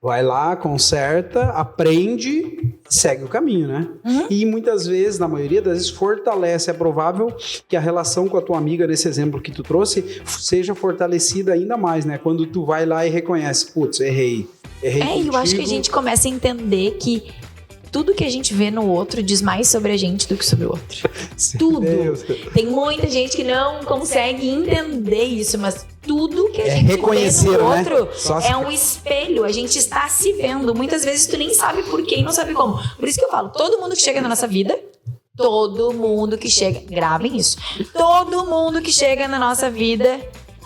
Vai lá, conserta, aprende, segue o caminho, né? Uhum. E muitas vezes, na maioria das vezes, fortalece. É provável que a relação com a tua amiga, nesse exemplo que tu trouxe, seja fortalecida ainda mais, né? Quando tu vai lá e reconhece, putz, errei contigo. Eu acho que a gente começa a entender que tudo que a gente vê no outro diz mais sobre a gente do que sobre o outro. Tudo. Deus. Tem muita gente que não consegue entender isso, mas tudo que a gente vê no outro, né? É um espelho. A gente está se vendo. Muitas vezes tu nem sabe por quê e não sabe como. Por isso que eu falo, todo mundo que chega na nossa vida, todo mundo que chega, gravem isso, todo mundo que chega na nossa vida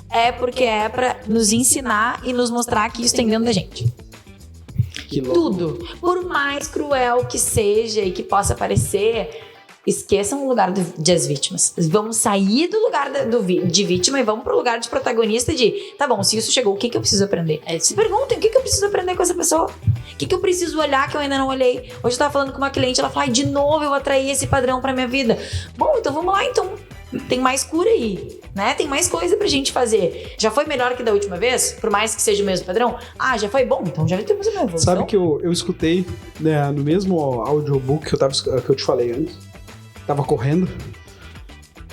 é porque é pra nos ensinar e nos mostrar que isso tem dentro da gente. Que louco. Tudo. Por mais cruel que seja e que possa parecer, esqueçam o lugar das vítimas. Vamos sair do lugar de vítima e vamos pro lugar de protagonista de, tá bom, se isso chegou, o que eu preciso aprender? Se perguntem, o que eu preciso aprender com essa pessoa? O que eu preciso olhar que eu ainda não olhei? Hoje eu tava falando com uma cliente, ela falou, de novo eu atraí esse padrão pra minha vida. Bom, então vamos lá, então. Tem mais cura aí, né? Tem mais coisa pra gente fazer. Já foi melhor que da última vez? Por mais que seja o mesmo padrão? Ah, já foi bom? Então já temos uma evolução. Sabe que eu escutei, né, no mesmo audiobook que eu te falei antes. Tava correndo.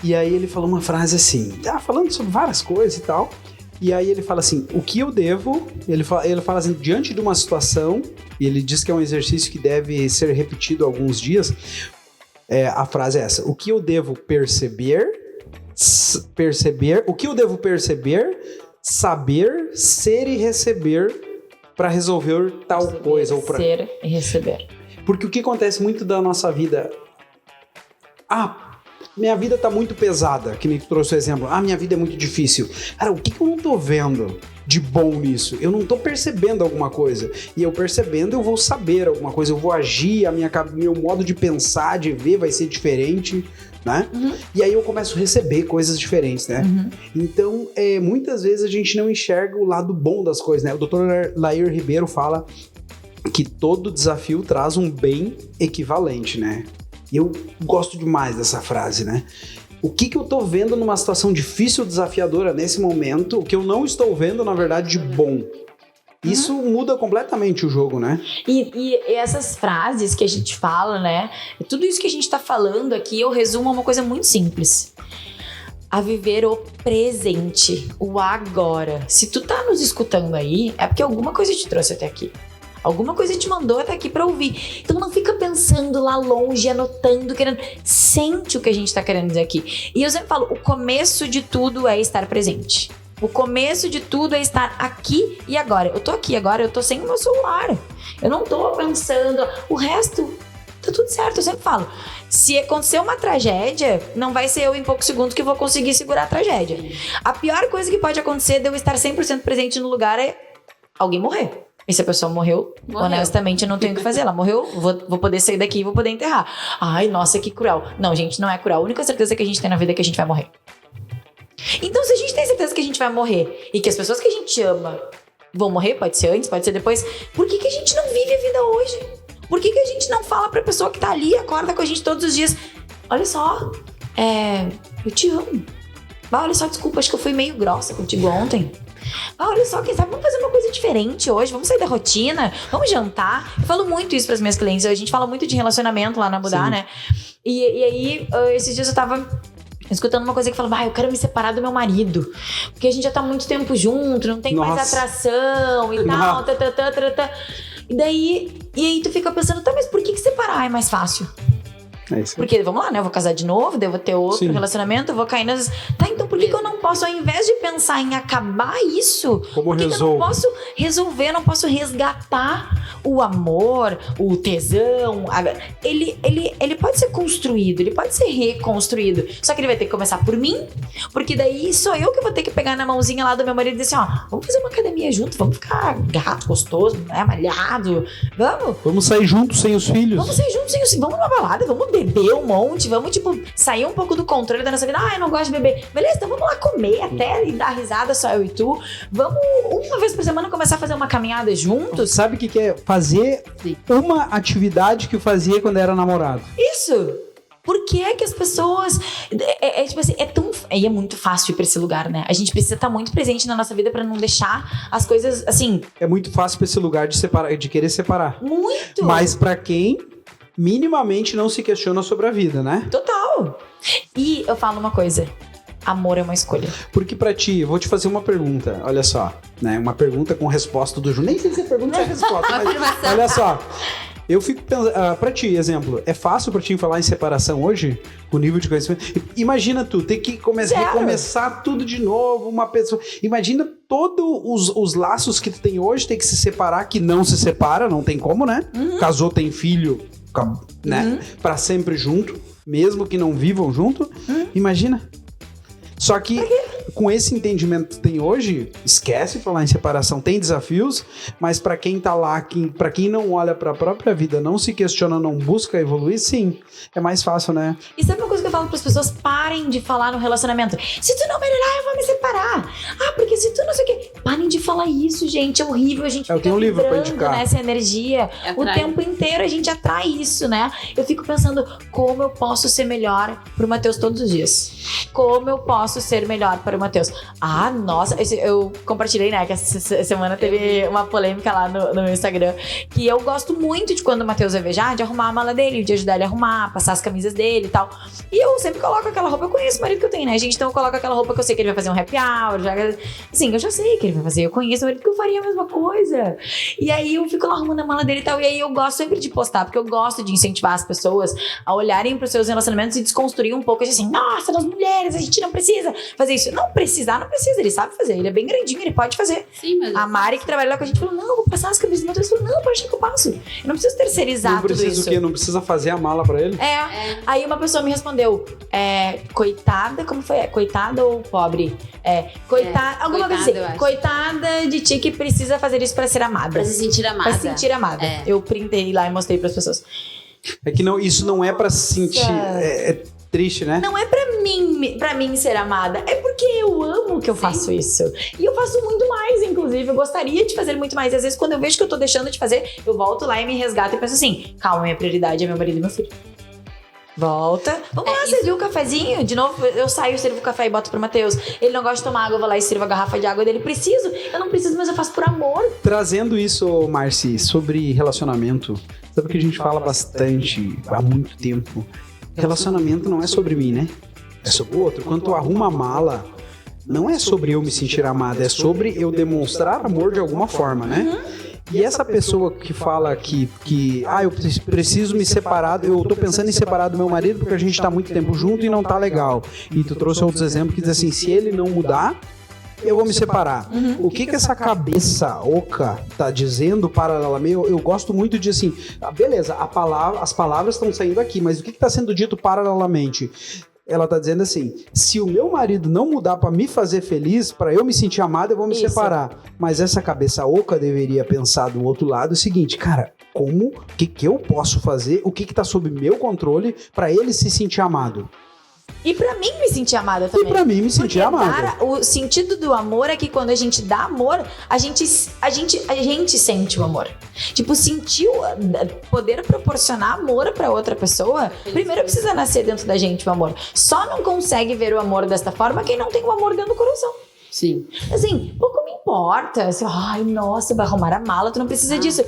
E aí ele falou uma frase assim, falando sobre várias coisas e tal. E aí ele fala assim, o que eu devo... Ele fala assim, diante de uma situação, e ele diz que é um exercício que deve ser repetido alguns dias... a frase é essa. O que eu devo perceber, o que eu devo perceber, saber, ser e receber para resolver tal coisa. Ser e receber. Porque o que acontece muito da nossa vida... minha vida tá muito pesada, que me trouxe o exemplo. Minha vida é muito difícil. Cara, o que eu não tô vendo de bom nisso? Eu não tô percebendo alguma coisa. E eu percebendo, eu vou saber alguma coisa. Eu vou agir, meu modo de pensar, de ver vai ser diferente, né? E aí eu começo a receber coisas diferentes, né? Então, muitas vezes a gente não enxerga o lado bom das coisas, né? O Dr. Lair Ribeiro fala que todo desafio traz um bem equivalente, né? E eu gosto demais dessa frase, né? O que eu tô vendo numa situação difícil, desafiadora nesse momento, o que eu não estou vendo, na verdade, de bom. Isso muda completamente o jogo, né? E essas frases que a gente fala, né? Tudo isso que a gente tá falando aqui, eu resumo a uma coisa muito simples. A viver o presente, o agora. Se tu tá nos escutando aí, é porque alguma coisa te trouxe até aqui. Alguma coisa te mandou até aqui pra ouvir. Então não fica pensando lá longe, anotando, querendo... Sente o que a gente tá querendo dizer aqui. E eu sempre falo, o começo de tudo é estar presente. O começo de tudo é estar aqui e agora. Eu tô aqui agora, eu tô sem o meu celular. Eu não tô pensando... O resto, tá tudo certo. Eu sempre falo, se acontecer uma tragédia, não vai ser eu em poucos segundos que vou conseguir segurar a tragédia. A pior coisa que pode acontecer de eu estar 100% presente no lugar é alguém morrer. E se a pessoa morreu, honestamente, eu não tenho o que fazer. Ela morreu, vou poder sair daqui e vou poder enterrar. Ai, nossa, que cruel. Não, gente, não é cruel. A única certeza que a gente tem na vida é que a gente vai morrer. Então, se a gente tem certeza que a gente vai morrer e que as pessoas que a gente ama vão morrer, pode ser antes, pode ser depois, por que a gente não vive a vida hoje? Por que a gente não fala pra pessoa que tá ali, acorda com a gente todos os dias? Olha só, eu te amo. Olha só, desculpa, acho que eu fui meio grossa contigo ontem. Olha só, quem sabe vamos fazer uma coisa diferente hoje, vamos sair da rotina, vamos jantar. Eu falo muito isso pras minhas clientes, a gente fala muito de relacionamento lá na Budá, né? E aí, esses dias eu tava escutando uma coisa que falava, eu quero me separar do meu marido, porque a gente já tá há muito tempo junto, não tem mais atração e tal, E aí tu fica pensando, tá, mas por que separar é mais fácil? É isso. Porque, vamos lá, né? Eu vou casar de novo, daí eu vou ter outro relacionamento, eu vou cair nas... Tá, então por que eu não posso, ao invés de pensar em acabar isso, por que eu não posso resolver, não posso resgatar o amor, o tesão? Ele pode ser construído, ele pode ser reconstruído, só que ele vai ter que começar por mim, porque daí sou eu que vou ter que pegar na mãozinha lá do meu marido e dizer assim, vamos fazer uma academia junto, vamos ficar gato, gostoso, né, malhado, vamos sair juntos sem os filhos, vamos numa balada, vamos beber um monte, vamos, sair um pouco do controle da nossa vida. Eu não gosto de beber. Beleza, então vamos lá comer até e dar risada só eu e tu. Vamos, uma vez por semana, começar a fazer uma caminhada juntos. Sabe o que é? Fazer uma atividade que eu fazia quando era namorado. Isso! Por que é que as pessoas... tipo assim, é muito fácil ir pra esse lugar, né? A gente precisa estar muito presente na nossa vida pra não deixar as coisas, assim... É muito fácil pra esse lugar de querer separar. Muito! Mas pra quem... minimamente não se questiona sobre a vida, né? Total! E eu falo uma coisa, amor é uma escolha. Porque pra ti, eu vou te fazer uma pergunta, olha só, né? Uma pergunta com resposta do Ju. Nem sei se é pergunta ou é resposta, mas olha só. Eu fico pensando, pra ti, exemplo, é fácil pra ti falar em separação hoje? Com o nível de conhecimento? Imagina tu, ter que recomeçar tudo de novo, uma pessoa... Imagina todos os laços que tu tem hoje, ter que se separar, que não se separa, não tem como, né? Casou, tem filho... né? Pra sempre junto, mesmo que não vivam junto. Imagina. Só que com esse entendimento que tem hoje, esquece falar em separação, tem desafios, mas pra quem tá lá, pra quem não olha pra própria vida, não se questiona, não busca evoluir, sim, é mais fácil, né? E sabe uma coisa que eu falo pras pessoas? Parem de falar no relacionamento. Se tu não melhorar, eu vou me separar. Ah, porque se tu não sei o quê. Parem de falar isso, gente. É horrível. A gente Eu tenho um livro pra vibrando indicar. nessa energia. O tempo inteiro a gente atrai isso, né? Eu fico pensando como eu posso ser melhor pro Matheus todos os dias. Como eu posso ser melhor para o Matheus. Ah, nossa. Eu compartilhei, né? Que essa semana teve uma polêmica lá no meu Instagram. Que eu gosto muito de quando o Matheus vai viajar, de arrumar a mala dele, de ajudar ele a arrumar, passar as camisas dele e tal. E eu sempre coloco aquela roupa. Eu conheço o marido que eu tenho, né, gente? Então eu coloco aquela roupa que eu sei que ele vai fazer um happy hour. Assim, eu já sei que ele vai fazer. Eu conheço o marido que eu faria a mesma coisa. E aí eu fico lá arrumando a mala dele e tal. E aí eu gosto sempre de postar, porque eu gosto de incentivar as pessoas a olharem para os seus relacionamentos e desconstruir um pouco. Assim, nossa, nós mulheres, a gente não precisa fazer isso. Não precisa. Ele sabe fazer. Ele é bem grandinho, ele pode fazer. Sim, mas a Mari, que trabalha lá com a gente, falou: não, eu vou passar as camisas do Matheus. Falou: não, pode deixar que eu passo. Eu não preciso terceirizar tudo isso. Não precisa o quê? Não precisa fazer a mala pra ele? Aí uma pessoa me respondeu: coitada, como foi? Coitada ou pobre? Coitada, alguma coisa assim. Coitada de ti que precisa fazer isso pra ser amada. Pra se sentir amada. Pra se sentir amada. Eu printei lá e mostrei pras pessoas. É que não, isso não é pra se sentir. É triste, né? Não é pra mim ser amada. É porque eu amo que eu faço isso. E eu faço muito mais, inclusive. Eu gostaria de fazer muito mais. E às vezes, quando eu vejo que eu tô deixando de fazer, eu volto lá e me resgato e penso assim: calma, minha prioridade é meu marido e meu filho. Volta. Vamos lá, servir o cafezinho. De novo, eu saio, sirvo o café e boto pro Matheus. Ele não gosta de tomar água, eu vou lá e sirvo a garrafa de água dele. Preciso. Eu não preciso, mas eu faço por amor. Trazendo isso, Marci, sobre relacionamento, sabe que a gente fala bastante há muito tempo. Relacionamento não é sobre mim, né? É sobre o outro. Quando tu arruma a mala, não é sobre eu me sentir amada, é sobre eu demonstrar amor de alguma forma, né? E essa pessoa que fala que eu preciso me separar, eu tô pensando em separar do meu marido porque a gente tá muito tempo junto e não tá legal. E tu trouxe outros exemplos que diz assim: se ele não mudar, eu vou me separar. O que essa cabeça oca tá dizendo paralelamente? Eu gosto muito de assim, beleza, as palavras estão saindo aqui, mas o que tá sendo dito paralelamente? Ela tá dizendo assim: se o meu marido não mudar pra me fazer feliz, pra eu me sentir amada, eu vou me separar. Mas essa cabeça oca deveria pensar do outro lado o seguinte: cara, o que eu posso fazer, o que tá sob meu controle pra ele se sentir amado? E pra mim me sentir amada também. E pra mim me sentir amada. O sentido do amor é que quando a gente dá amor, a gente sente o amor. Tipo, sentir, poder proporcionar amor pra outra pessoa, primeiro precisa nascer dentro da gente o amor. Só não consegue ver o amor desta forma quem não tem o amor dentro do coração. Sim. Assim, pouco me importa. Assim, ai, nossa, vai arrumar a mala, tu não precisa disso.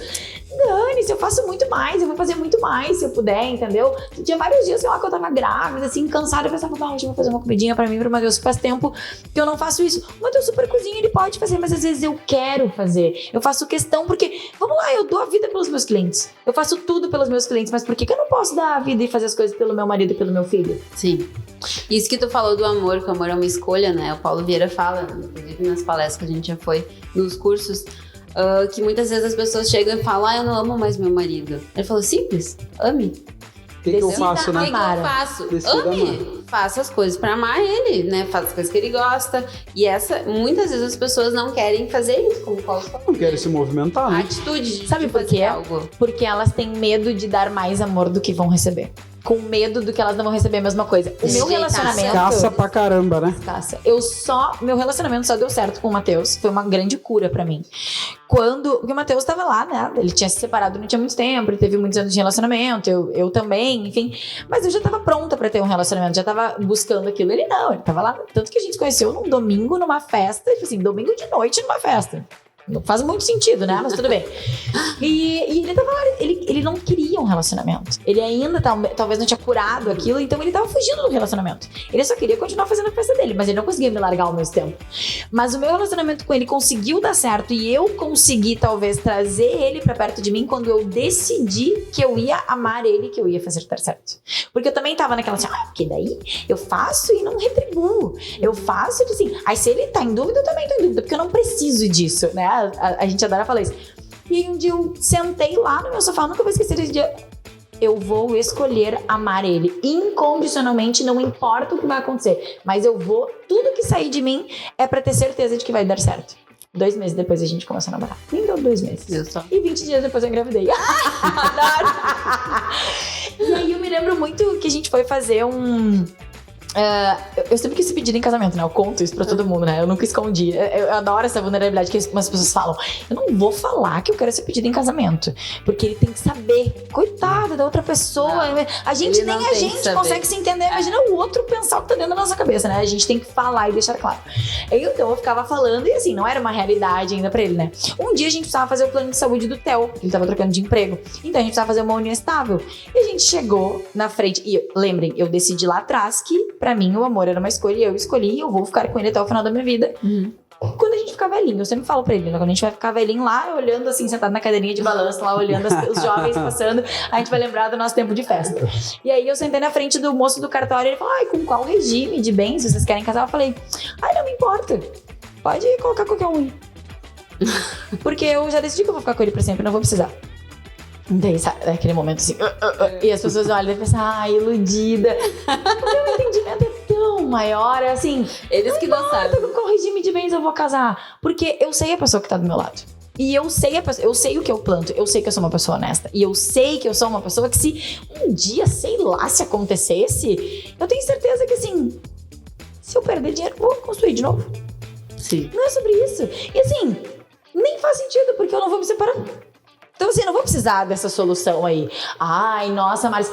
Dane-se, eu faço muito mais, eu vou fazer muito mais se eu puder, entendeu? Tinha vários dias, sei lá, que eu tava grávida, assim, cansada, eu pensava: hoje eu vou fazer uma comidinha pra mim, pro Matheus, faz tempo que eu não faço isso. O Matheus super cozinha, ele pode fazer, mas às vezes eu quero fazer. Eu faço questão porque, vamos lá, eu dou a vida pelos meus clientes. Eu faço tudo pelos meus clientes, mas por que eu não posso dar a vida e fazer as coisas pelo meu marido e pelo meu filho? Sim. Isso que tu falou do amor, que o amor é uma escolha, né? O Paulo Vieira fala, inclusive nas palestras que a gente já foi, nos cursos, que muitas vezes as pessoas chegam e falam: eu não amo mais meu marido. Ele falou: simples, ame. O que eu faço, né? O que eu faço? Ame. Faça as coisas pra amar ele, né? Faça as coisas que ele gosta. E muitas vezes as pessoas não querem fazer isso, como o Paulo falou. Não querem se movimentar, né? A atitude de Sabe por fazer quê? algo. Porque elas têm medo de dar mais amor do que vão receber. Com medo do que elas não vão receber a mesma coisa. O meu relacionamento... Caça pra caramba, né? Caça. Meu relacionamento só deu certo com o Matheus. Foi uma grande cura pra mim. Porque o Matheus tava lá, né? Ele tinha se separado não tinha muito tempo. Ele teve muitos anos de relacionamento. Eu também, enfim. Mas eu já tava pronta pra ter um relacionamento. Já tava buscando aquilo. Ele não. Ele tava lá. Tanto que a gente se conheceu num domingo, numa festa. Tipo assim, domingo de noite numa festa. Não faz muito sentido, né? Mas tudo bem. E ele tava lá, ele não queria um relacionamento. Ele ainda talvez não tinha curado aquilo, então ele tava fugindo do relacionamento. Ele só queria continuar fazendo a festa dele, mas ele não conseguia me largar ao mesmo tempo. Mas o meu relacionamento com ele conseguiu dar certo e eu consegui talvez trazer ele pra perto de mim quando eu decidi que eu ia amar ele, que eu ia fazer dar certo. Porque eu também tava naquela assim, porque daí eu faço e não retribuo. Eu faço e assim, aí se ele tá em dúvida, eu também tô em dúvida, porque eu não preciso disso, né? A gente adora falar isso. E aí um dia eu sentei lá no meu sofá, eu nunca vou esquecer esse dia. eu vou escolher amar ele incondicionalmente, não importa o que vai acontecer, mas tudo que sair de mim é pra ter certeza de que vai dar certo. 2 meses depois a gente começou a namorar. Nem deu 2 meses. E 20 dias depois eu engravidei. E aí eu me lembro muito que a gente foi fazer eu sempre quis ser pedida em casamento, né? Eu conto isso pra todo mundo, né? Eu nunca escondi. Eu adoro essa vulnerabilidade que umas pessoas falam. Eu não vou falar que eu quero ser pedida em casamento. Porque ele tem que saber. Coitada da outra pessoa. Não, a gente nem a gente consegue se entender. Imagina o outro pensar o que tá dentro da nossa cabeça, né? A gente tem que falar e deixar claro. Então eu ficava falando e assim, não era uma realidade ainda pra ele, né? Um dia a gente precisava fazer o plano de saúde do Theo. Ele tava trocando de emprego. Então a gente precisava fazer uma união estável. E a gente chegou na frente. E lembrem, eu decidi lá atrás que pra mim o amor era uma escolha e eu escolhi e eu vou ficar com ele até o final da minha vida. Quando a gente ficar velhinho, eu sempre falo pra ele, né? Quando a gente vai ficar velhinho lá, olhando assim, sentado na cadeirinha de balanço, lá olhando os jovens passando, a gente vai lembrar do nosso tempo de festa. E aí eu sentei na frente do moço do cartório e ele falou, com qual regime de bens vocês querem casar? Eu falei, não me importa, pode colocar qualquer um. Porque eu já decidi que eu vou ficar com ele pra sempre, não vou precisar. Daí, sabe, naquele momento assim, e as pessoas olham e pensam, iludida. O meu entendimento é tão maior, assim, eles que não sabem com qual regime de bens eu vou casar, porque eu sei a pessoa que tá do meu lado. E eu sei o que eu planto, eu sei que eu sou uma pessoa honesta. E eu sei que eu sou uma pessoa que se um dia, sei lá, se acontecesse, eu tenho certeza que assim, se eu perder dinheiro, eu vou construir de novo. Sim. Não é sobre isso. E assim, nem faz sentido, porque eu não vou me separar. Então, assim, eu não vou precisar dessa solução aí. Nossa, mas...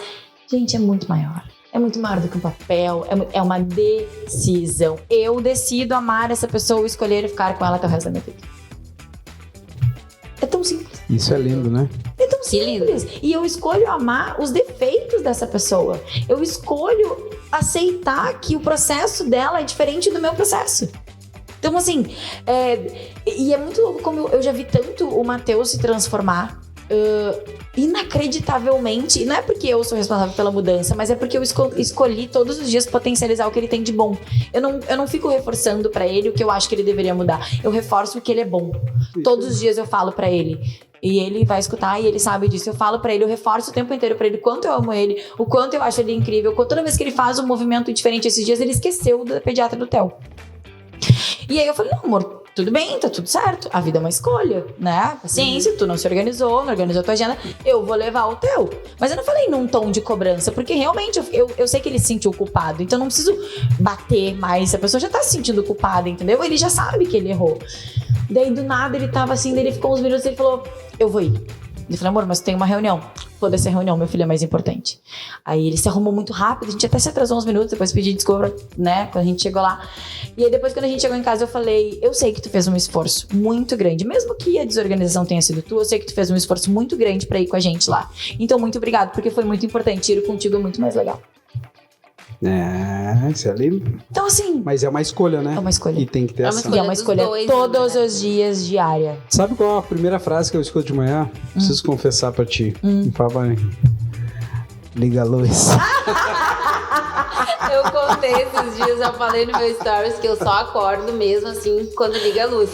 Gente, é muito maior. É muito maior do que um papel. É uma decisão. Eu decido amar essa pessoa, escolher ficar com ela até o resto da minha vida. É tão simples. Isso é lindo, né? É tão simples. E eu escolho amar os defeitos dessa pessoa. Eu escolho aceitar que o processo dela é diferente do meu processo. Então, assim, e é muito louco como eu já vi tanto o Matheus se transformar inacreditavelmente. E não é porque eu sou responsável pela mudança, mas é porque eu escolhi todos os dias potencializar o que ele tem de bom. Eu não fico reforçando pra ele o que eu acho que ele deveria mudar. Eu reforço o que ele é bom. Todos os dias eu falo pra ele. E ele vai escutar e ele sabe disso. Eu falo pra ele, eu reforço o tempo inteiro pra ele o quanto eu amo ele, o quanto eu acho ele incrível. Toda vez que ele faz um movimento diferente esses dias, ele esqueceu da pediatra do Theo. E aí eu falei, não, amor, tudo bem, tá tudo certo. A vida é uma escolha, né? Paciência, tu não se organizou, não organizou a tua agenda, eu vou levar o teu. Mas eu não falei num tom de cobrança, porque realmente eu sei que ele se sentiu culpado, então não preciso bater mais. A pessoa já tá se sentindo culpada, entendeu? Ele já sabe que ele errou. Daí do nada ele tava assim, daí ele ficou uns minutos e ele falou, eu vou ir. Ele falou, amor, mas tem uma reunião. Foda-se a reunião, meu filho é mais importante. Aí ele se arrumou muito rápido, a gente até se atrasou uns minutos, depois pedi desculpa, né, quando a gente chegou lá. E aí depois quando a gente chegou em casa eu falei, eu sei que tu fez um esforço muito grande, mesmo que a desorganização tenha sido tua, eu sei que tu fez um esforço muito grande pra ir com a gente lá. Então muito obrigado, porque foi muito importante, ir contigo é muito mais legal. Isso é lindo. Então assim... Mas é uma escolha, né? É uma escolha. E tem que ter essa... E é uma escolha todos os dias, diária. Sabe qual é a primeira frase que eu escuto de manhã? Preciso confessar pra ti. Fala, liga a luz. Eu contei esses dias, eu falei no meu stories que eu só acordo mesmo assim quando liga a luz.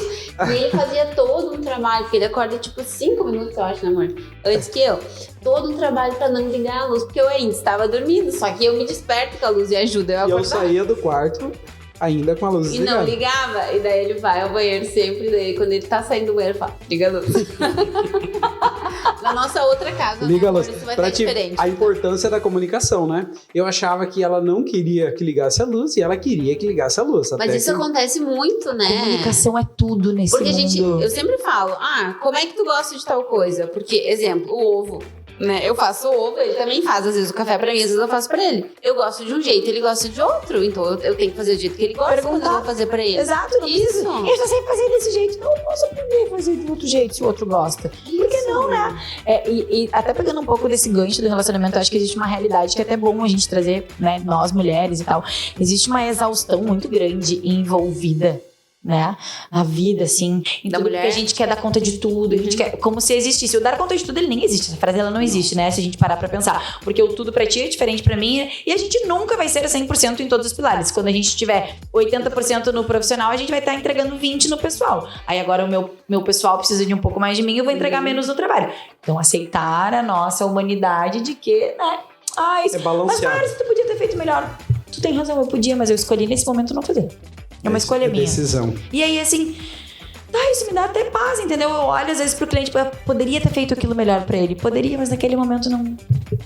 E ele fazia todo um trabalho, porque ele acorda tipo 5 minutos, eu acho, né, amor? Antes que eu. Todo um trabalho pra não ligar a luz, porque eu ainda estava dormindo. Só que eu me desperto com a luz e ajuda eu a acordar. E eu saía do quarto ainda com a luz desligada. ligada. E não ligava. E daí ele vai ao banheiro sempre. Daí quando ele tá saindo do banheiro, ele fala, liga a luz. Na nossa outra casa, liga a luz. Isso vai pra ser diferente. A importância da comunicação, né? Eu achava que ela não queria que ligasse a luz e ela queria que ligasse a luz. Mas isso acontece muito, né? Comunicação é tudo nesse mundo. Porque eu sempre falo, como é que tu gosta de tal coisa? Porque, exemplo, o ovo. Né? Eu faço ovo, ele também faz. Às vezes o café pra mim, às vezes eu faço pra ele. Eu gosto de um jeito, ele gosta de outro. Então eu tenho que fazer do jeito que ele gosta quando eu vou fazer pra ele. Exato, não isso. Eu já sei fazer desse jeito. Não posso aprender a fazer de outro jeito se o outro gosta. Isso. Por que não, né? E até pegando um pouco desse gancho do relacionamento, eu acho que existe uma realidade que é até bom a gente trazer, né? Nós mulheres e tal. Existe uma exaustão muito grande envolvida né? Na vida, assim. Em Da tudo, mulher. porque a gente quer dar conta de tudo. A gente quer, como se existisse. O dar conta de tudo, ele nem existe. Essa frase, ela não existe, né? Se a gente parar pra pensar. Porque o tudo pra ti é diferente pra mim. E a gente nunca vai ser 100% em todos os pilares. Quando a gente tiver 80% no profissional, a gente vai estar entregando 20% no pessoal. Aí agora o meu pessoal precisa de um pouco mais de mim, eu vou entregar menos no trabalho. Então, aceitar a nossa humanidade de que, né? Ai, É balanceado. mas Márcio, tu podia ter feito melhor. Tu tem razão, eu podia, mas eu escolhi nesse momento não fazer. É uma escolha minha. Decisão. E aí, assim, isso me dá até paz, entendeu? Eu olho às vezes pro cliente, eu poderia ter feito aquilo melhor pra ele. Poderia, mas naquele momento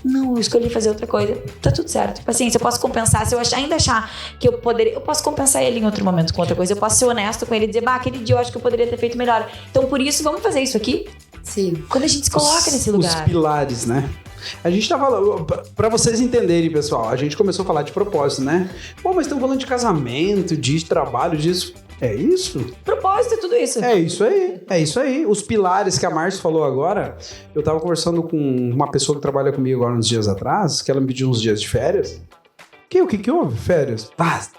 não, eu escolhi fazer outra coisa. Tá tudo certo. Paciência, eu posso compensar. Se eu ainda achar que eu poderia, eu posso compensar ele em outro momento com outra coisa. Eu posso ser honesto com ele e dizer, aquele dia eu acho que eu poderia ter feito melhor. Então, por isso, vamos fazer isso aqui. Sim. Quando a gente se coloca nesse lugar. Os pilares, né? A gente tá falando, pra vocês entenderem, pessoal, a gente começou a falar de propósito, né? Pô, mas estão falando de casamento, de trabalho, disso. É isso? Propósito, é tudo isso. É isso aí, é isso aí. Os pilares que a Márcia falou agora, eu tava conversando com uma pessoa que trabalha comigo agora uns dias atrás, que ela me pediu uns dias de férias. O que houve? Férias?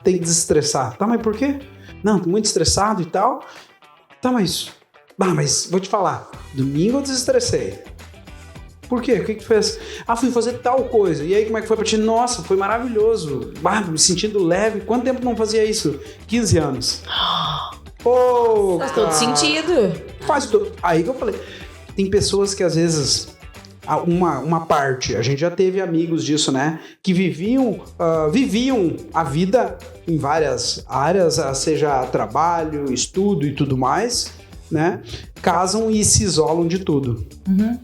Tem que desestressar. Tá, mas por quê? Não, tô muito estressado e tal. Tá, mas vou te falar. Domingo eu desestressei. Por quê? O que tu fez? Fui fazer tal coisa. E aí, como é que foi pra ti? Nossa, foi maravilhoso. Me sentindo leve. Quanto tempo não fazia isso? 15 anos. Pô, Faz todo sentido. Faz todo. Aí que eu falei. Tem pessoas que às vezes... Uma parte, a gente já teve amigos disso, né? Que viviam a vida em várias áreas, seja trabalho, estudo e tudo mais, né? Casam e se isolam de tudo. Uhum.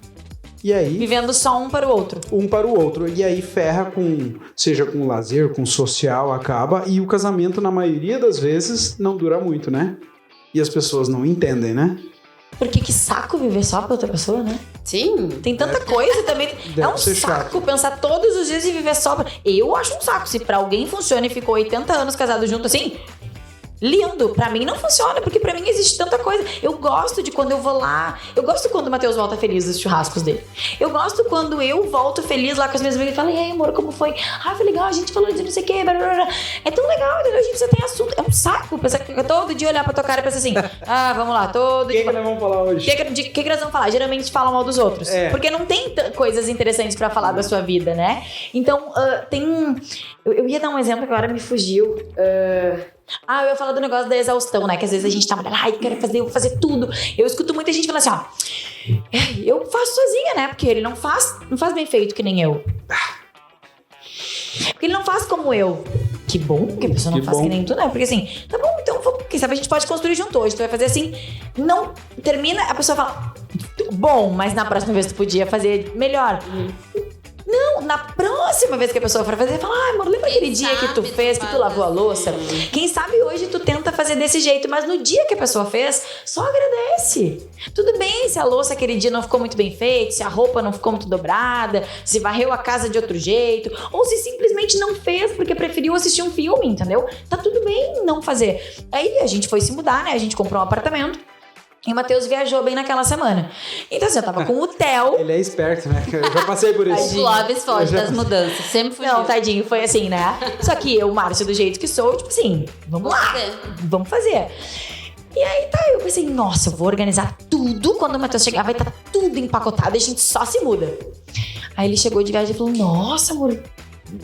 E aí... Vivendo só um para o outro. Um para o outro. E aí ferra seja com lazer, com social, acaba. E o casamento, na maioria das vezes, não dura muito, né? E as pessoas não entendem, né? Porque que saco viver só pra outra pessoa, né? Sim. Tem tanta coisa também. É um ser saco chato. pensar todos os dias e viver só pra... Eu acho um saco. Se pra alguém funciona e ficou 80 anos casado junto assim... Lindo, pra mim não funciona, porque pra mim existe tanta coisa. Eu gosto de quando eu vou lá. Eu gosto quando o Matheus volta feliz dos churrascos dele. Eu gosto quando eu volto feliz lá com as minhas amigas e falo, e aí, amor, como foi? Foi legal, a gente falou de não sei o quê. Blá, blá, blá. É tão legal, entendeu? A gente já tem assunto. É um saco pensar que todo dia olhar pra tua cara e pensar assim, vamos lá, todo dia. O que nós vamos falar hoje? O que nós vamos falar? Geralmente falam mal dos outros. Porque não tem coisas interessantes pra falar da sua vida, né? Então, tem um... Eu ia dar um exemplo que agora me fugiu. Eu ia falar do negócio da exaustão, né? Que às vezes a gente tá, eu vou fazer tudo. Eu escuto muita gente falando assim, eu faço sozinha, né? Porque ele não faz bem feito que nem eu. Porque ele não faz como eu. Que bom que a pessoa não faz que nem tu, né? Porque assim, tá bom, então quem sabe a gente pode construir junto hoje. Tu vai fazer assim, não termina, a pessoa fala, bom, mas na próxima vez tu podia fazer melhor. Não, na próxima vez que a pessoa for fazer, fala, amor, lembra aquele dia que tu fez, que tu lavou a louça? Quem sabe hoje tu tenta fazer desse jeito, mas no dia que a pessoa fez, só agradece. Tudo bem se a louça aquele dia não ficou muito bem feita, se a roupa não ficou muito dobrada, se varreu a casa de outro jeito, ou se simplesmente não fez porque preferiu assistir um filme, entendeu? Tá tudo bem não fazer. Aí a gente foi se mudar, né? A gente comprou um apartamento. E o Matheus viajou bem naquela semana. Então, assim, eu tava com o Theo. Ele é esperto, né? Eu já passei por isso. O Clóvis foge das mudanças. Sempre fugiu. Não, tadinho, foi assim, né? Só que eu, Márcio, do jeito que sou, tipo assim, vamos lá. Vamos fazer. E aí, eu pensei, nossa, eu vou organizar tudo. Quando o Matheus chegar, vai estar tudo empacotado e a gente só se muda. Aí ele chegou de viagem e falou, nossa, amor...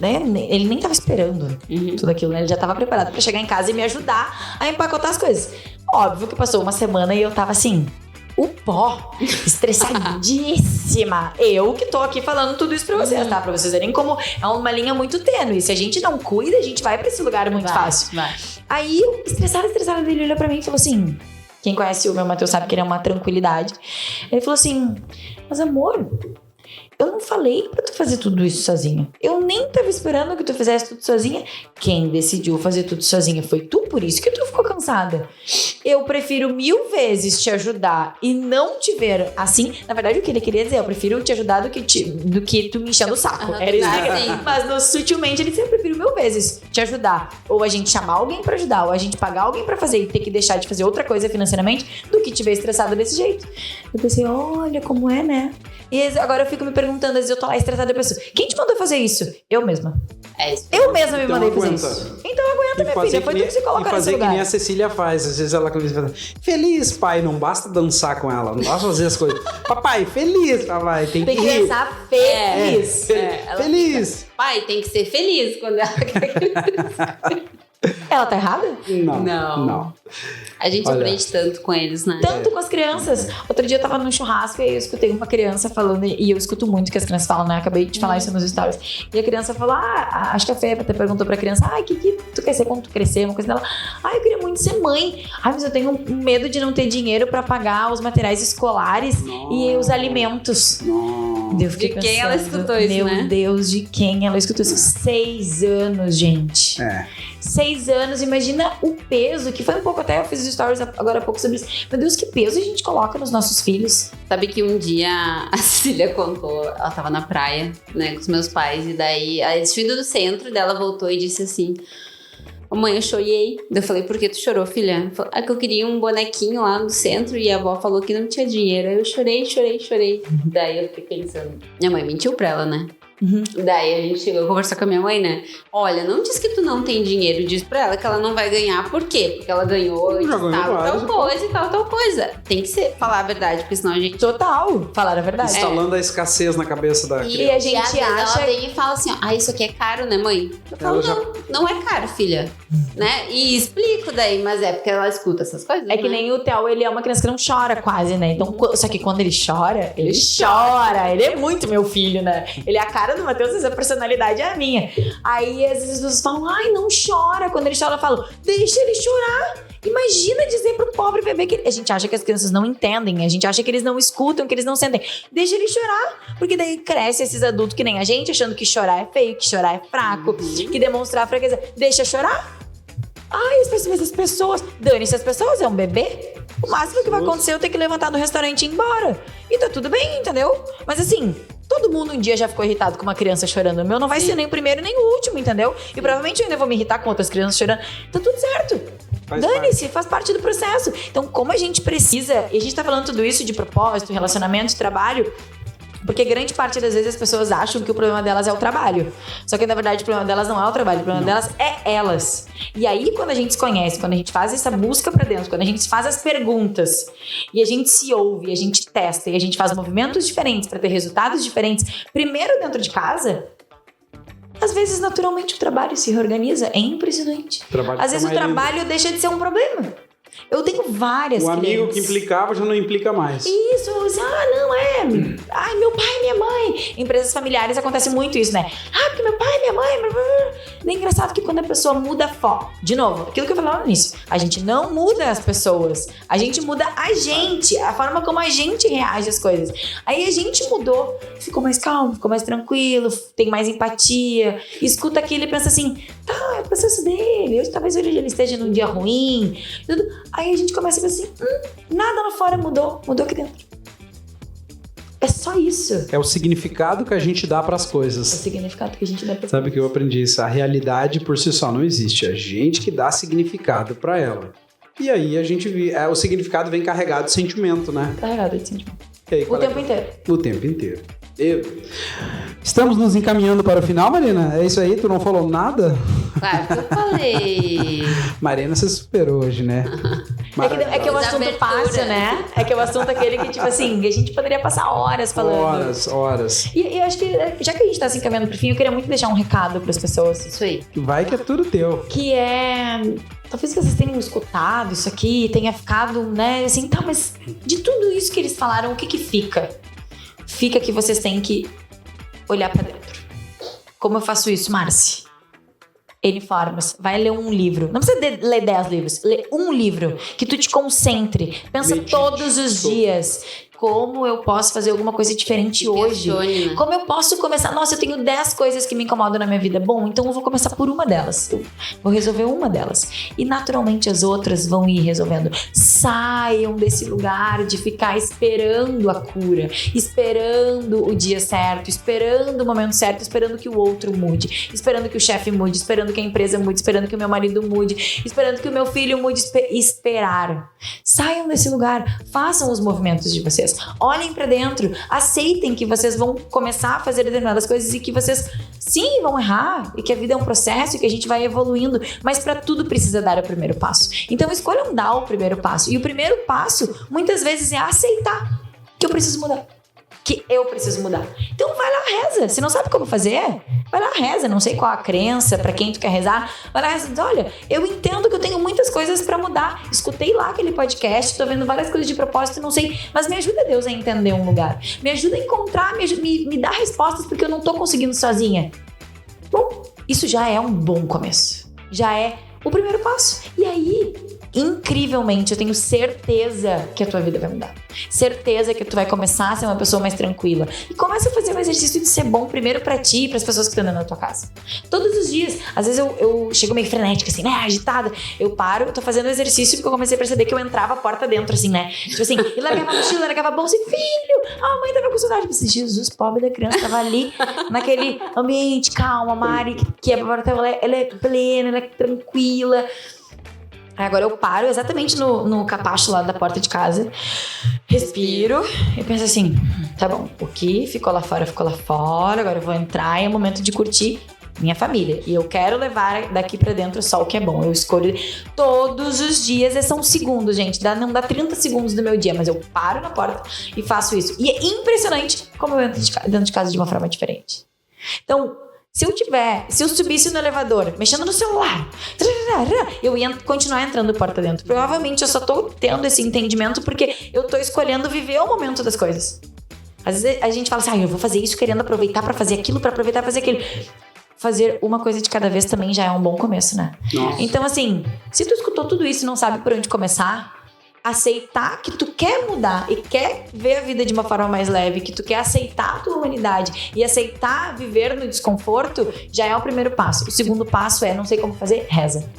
Né? Ele nem tava esperando tudo aquilo, né? Ele já tava preparado pra chegar em casa e me ajudar a empacotar as coisas. Óbvio que passou uma semana e eu tava assim, o pó, estressadíssima. Eu que tô aqui falando tudo isso pra vocês, tá? Pra vocês verem como é uma linha muito tênue. Se a gente não cuida, a gente vai pra esse lugar muito fácil. Aí, estressada, ele olhou pra mim e falou assim... Quem conhece o meu Matheus sabe que ele é uma tranquilidade. Ele falou assim, mas amor... Eu não falei pra tu fazer tudo isso sozinha. Eu nem tava esperando que tu fizesse tudo sozinha. Quem decidiu fazer tudo sozinha foi tu, por isso que tu ficou cansada. Eu prefiro 1000 vezes te ajudar e não te ver assim. Na verdade, o que ele queria dizer, eu prefiro te ajudar do que tu me enchendo o saco. Era isso que... Mas sutilmente ele disse, eu prefiro 1000 vezes te ajudar. Ou a gente chamar alguém pra ajudar, ou a gente pagar alguém pra fazer e ter que deixar de fazer outra coisa financeiramente, do que te ver estressada desse jeito. Eu pensei, olha como é, né? E agora eu fico me perguntando, às vezes eu tô lá estressada da pessoa. Quem te mandou fazer isso? Eu mesma. É isso. Eu mesma me Então mandei fazer aguenta. isso. Então aguenta, minha filha. Foi tu que se colocar nesse fazer que lugar. nem a Cecília faz. Às vezes ela começa feliz, pai. Não basta dançar com ela. Não basta fazer as coisas. Papai, feliz, papai. Tem que Tem que rir. pensar feliz. Ela Feliz. Pai, tem que ser feliz quando ela quer que Ela tá errada? Não. A gente Olha. aprende tanto com eles, né? Tanto com as crianças. Outro dia eu tava num churrasco e aí eu escutei uma criança falando, e eu escuto muito que as crianças falam, né? Acabei de falar isso nos stories. E a criança falou, acho que a Fê até perguntou pra criança, o que tu quer ser quando tu crescer? Uma coisa dela, eu queria muito ser mãe. Mas eu tenho medo de não ter dinheiro pra pagar os materiais escolares e os alimentos. Eu fiquei De quem ela pensando, escutou isso, meu né? Deus, de quem ela escutou isso? 6 anos, gente. 6 anos, imagina o peso, que foi um pouco, até eu fiz stories agora há pouco sobre isso. Meu Deus, que peso a gente coloca nos nossos filhos. Sabe que um dia a Cecília contou, ela tava na praia, né, com os meus pais, e daí a desfida do centro dela voltou e disse assim: mãe, eu chorei. Eu falei, por que tu chorou, filha? Ela falou, que eu queria um bonequinho lá no centro e a avó falou que não tinha dinheiro. Aí eu chorei. Daí eu fiquei pensando, minha mãe mentiu pra ela, né? Daí a gente chegou a conversar com a minha mãe, né? Olha, não diz que tu não tem dinheiro, diz pra ela que ela não vai ganhar. Por quê? Porque ela ganhou Já ganhou tal vários, coisa e tal coisa. Tem que falar a verdade, porque senão a gente... Total, falar a verdade. Instalando a escassez na cabeça da criança. E a gente às vezes acha... ela vem e fala assim, isso aqui é caro, né, mãe? Eu falo, não é caro, filha. Né? E explico daí, mas é porque ela escuta essas coisas, É que nem o Theo, ele é uma criança que não chora quase, né? Então, só que quando ele chora, ele chora. Ele é muito meu filho, né? Ele é a cara do Matheus, essa personalidade é a minha. Aí, às vezes, as pessoas falam, não chora. Quando ele chora, eu falo, deixa ele chorar. Imagina dizer pro pobre bebê que... A gente acha que as crianças não entendem, a gente acha que eles não escutam, que eles não sentem. Deixa ele chorar, porque daí cresce esses adultos que nem a gente, achando que chorar é feio, que chorar é fraco, que demonstrar fraqueza. Deixa chorar. Mas as pessoas... Dane-se, as pessoas é um bebê. O máximo que vai acontecer é eu ter que levantar do restaurante e ir embora. E tá tudo bem, entendeu? Mas assim... Todo mundo um dia já ficou irritado com uma criança chorando. O meu não vai ser nem o primeiro nem o último, entendeu? E provavelmente eu ainda vou me irritar com outras crianças chorando. Tá tudo certo. Dane-se, faz parte do processo. Então, como a gente precisa... E a gente tá falando tudo isso de propósito, relacionamento, de trabalho... Porque grande parte das vezes as pessoas acham que o problema delas é o trabalho. Só que, na verdade, o problema delas não é o trabalho. O problema delas é elas. E aí, quando a gente se conhece, quando a gente faz essa busca pra dentro, quando a gente faz as perguntas, e a gente se ouve, e a gente testa, e a gente faz movimentos diferentes pra ter resultados diferentes, primeiro dentro de casa... Às vezes, naturalmente, o trabalho se reorganiza. É impressionante. Às vezes, o trabalho deixa de ser um problema. Eu tenho várias O amigo clientes. que implicava já não implica mais. Isso, assim, não é. Meu pai, minha mãe. Em empresas familiares acontece muito isso, né? Porque meu pai, minha mãe. É engraçado que quando a pessoa muda foco. De novo, aquilo que eu falava no início. A gente não muda as pessoas. A gente muda a gente. A forma como a gente reage às coisas. Aí a gente mudou. Ficou mais calmo, ficou mais tranquilo. Tem mais empatia. Escuta aquilo e pensa assim, é o processo dele. Talvez ele esteja num dia ruim. Tudo. Aí a gente começa a pensar assim, nada lá fora mudou aqui dentro. É só isso. É o significado que a gente dá pras coisas. É o significado que a gente dá pras Sabe que eu aprendi isso? A realidade por si só não existe. A gente que dá significado pra ela. E aí a gente o significado vem carregado de sentimento, né? Carregado de sentimento. E aí, O tempo inteiro. O tempo inteiro. Estamos nos encaminhando para o final, Marina? É isso aí? Tu não falou nada? Claro que eu falei. Marina, você superou hoje, né? É que o assunto fácil, né? É que o assunto é aquele que, tipo assim, a gente poderia passar horas falando. Horas. E eu acho que, já que a gente tá se encaminhando pro fim, eu queria muito deixar um recado pras pessoas. Isso aí. Vai que é tudo teu. Que é... Talvez vocês tenham escutado isso aqui, tenha ficado, né, assim, mas de tudo isso que eles falaram, o que fica? Fica que vocês têm que olhar pra dentro. Como eu faço isso, Marci? N formas. Vai ler um livro. Não precisa ler 10 livros. Lê um livro que tu te concentre. Pensa todos os dias. Como eu posso fazer alguma coisa diferente hoje? Né? Como eu posso começar? Nossa, eu tenho 10 coisas que me incomodam na minha vida. Bom, então eu vou começar por uma delas. Eu vou resolver uma delas. E naturalmente as outras vão ir resolvendo. Saiam desse lugar de ficar esperando a cura, esperando o dia certo, esperando o momento certo, esperando que o outro mude, esperando que o chefe mude, esperando que a empresa mude, esperando que o meu marido mude, esperando que o meu filho mude. Esperar. Saiam desse lugar. Façam os movimentos de vocês. vocês. Olhem pra dentro, aceitem que vocês vão começar a fazer determinadas coisas e que vocês, sim, vão errar e que a vida é um processo e que a gente vai evoluindo, mas pra tudo precisa dar o primeiro passo. Então escolham dar o primeiro passo. E o primeiro passo, muitas vezes, é aceitar que eu preciso mudar. Que eu preciso mudar. Então vai lá, reza. Se não sabe como fazer, vai lá, reza. Não sei qual a crença, pra quem tu quer rezar. Vai lá, reza. Olha, eu entendo que eu tenho muitas coisas pra mudar. Escutei lá aquele podcast, tô vendo várias coisas de propósito, não sei. Mas me ajuda, Deus, a entender um lugar. Me ajuda a encontrar, me dá respostas porque eu não tô conseguindo sozinha. Bom, isso já é um bom começo. Já é o primeiro passo. E aí, incrivelmente, eu tenho certeza que a tua vida vai mudar. Certeza que tu vai começar a ser uma pessoa mais tranquila. E começa a fazer um exercício de ser bom primeiro pra ti e pras pessoas que estão andando na tua casa. Todos os dias. Às vezes eu chego meio frenética, assim, né? Agitada. Eu paro, eu tô fazendo exercício porque eu comecei a perceber que eu entrava a porta dentro, assim, né? Tipo assim, e largava a mochila, largava a bolsa e filho! A mãe tava com saudade. Eu pensei, Jesus, pobre da criança, tava ali naquele ambiente, calma, Mari, que a porta ela é plena, ela é tranquila. Agora eu paro exatamente no capacho lá da porta de casa, respiro e penso assim, tá bom, o que ficou lá fora, agora eu vou entrar e é o momento de curtir minha família. E eu quero levar daqui pra dentro só o que é bom. Eu escolho todos os dias, são segundos, gente, não dá 30 segundos do meu dia, mas eu paro na porta e faço isso. E é impressionante como eu entro dentro de casa de uma forma diferente. Então, se eu subisse no elevador, mexendo no celular, eu ia continuar entrando porta dentro. Provavelmente eu só tô tendo esse entendimento porque eu tô escolhendo viver o momento das coisas. Às vezes a gente fala assim, eu vou fazer isso querendo aproveitar pra fazer aquilo, pra aproveitar pra fazer aquilo. Fazer uma coisa de cada vez também já é um bom começo, né? Nossa. Então, assim, se tu escutou tudo isso e não sabe por onde começar, aceitar que tu quer mudar e quer ver a vida de uma forma mais leve, que tu quer aceitar a tua humanidade e aceitar viver no desconforto, já é o primeiro passo. O segundo passo é, não sei como fazer, reza.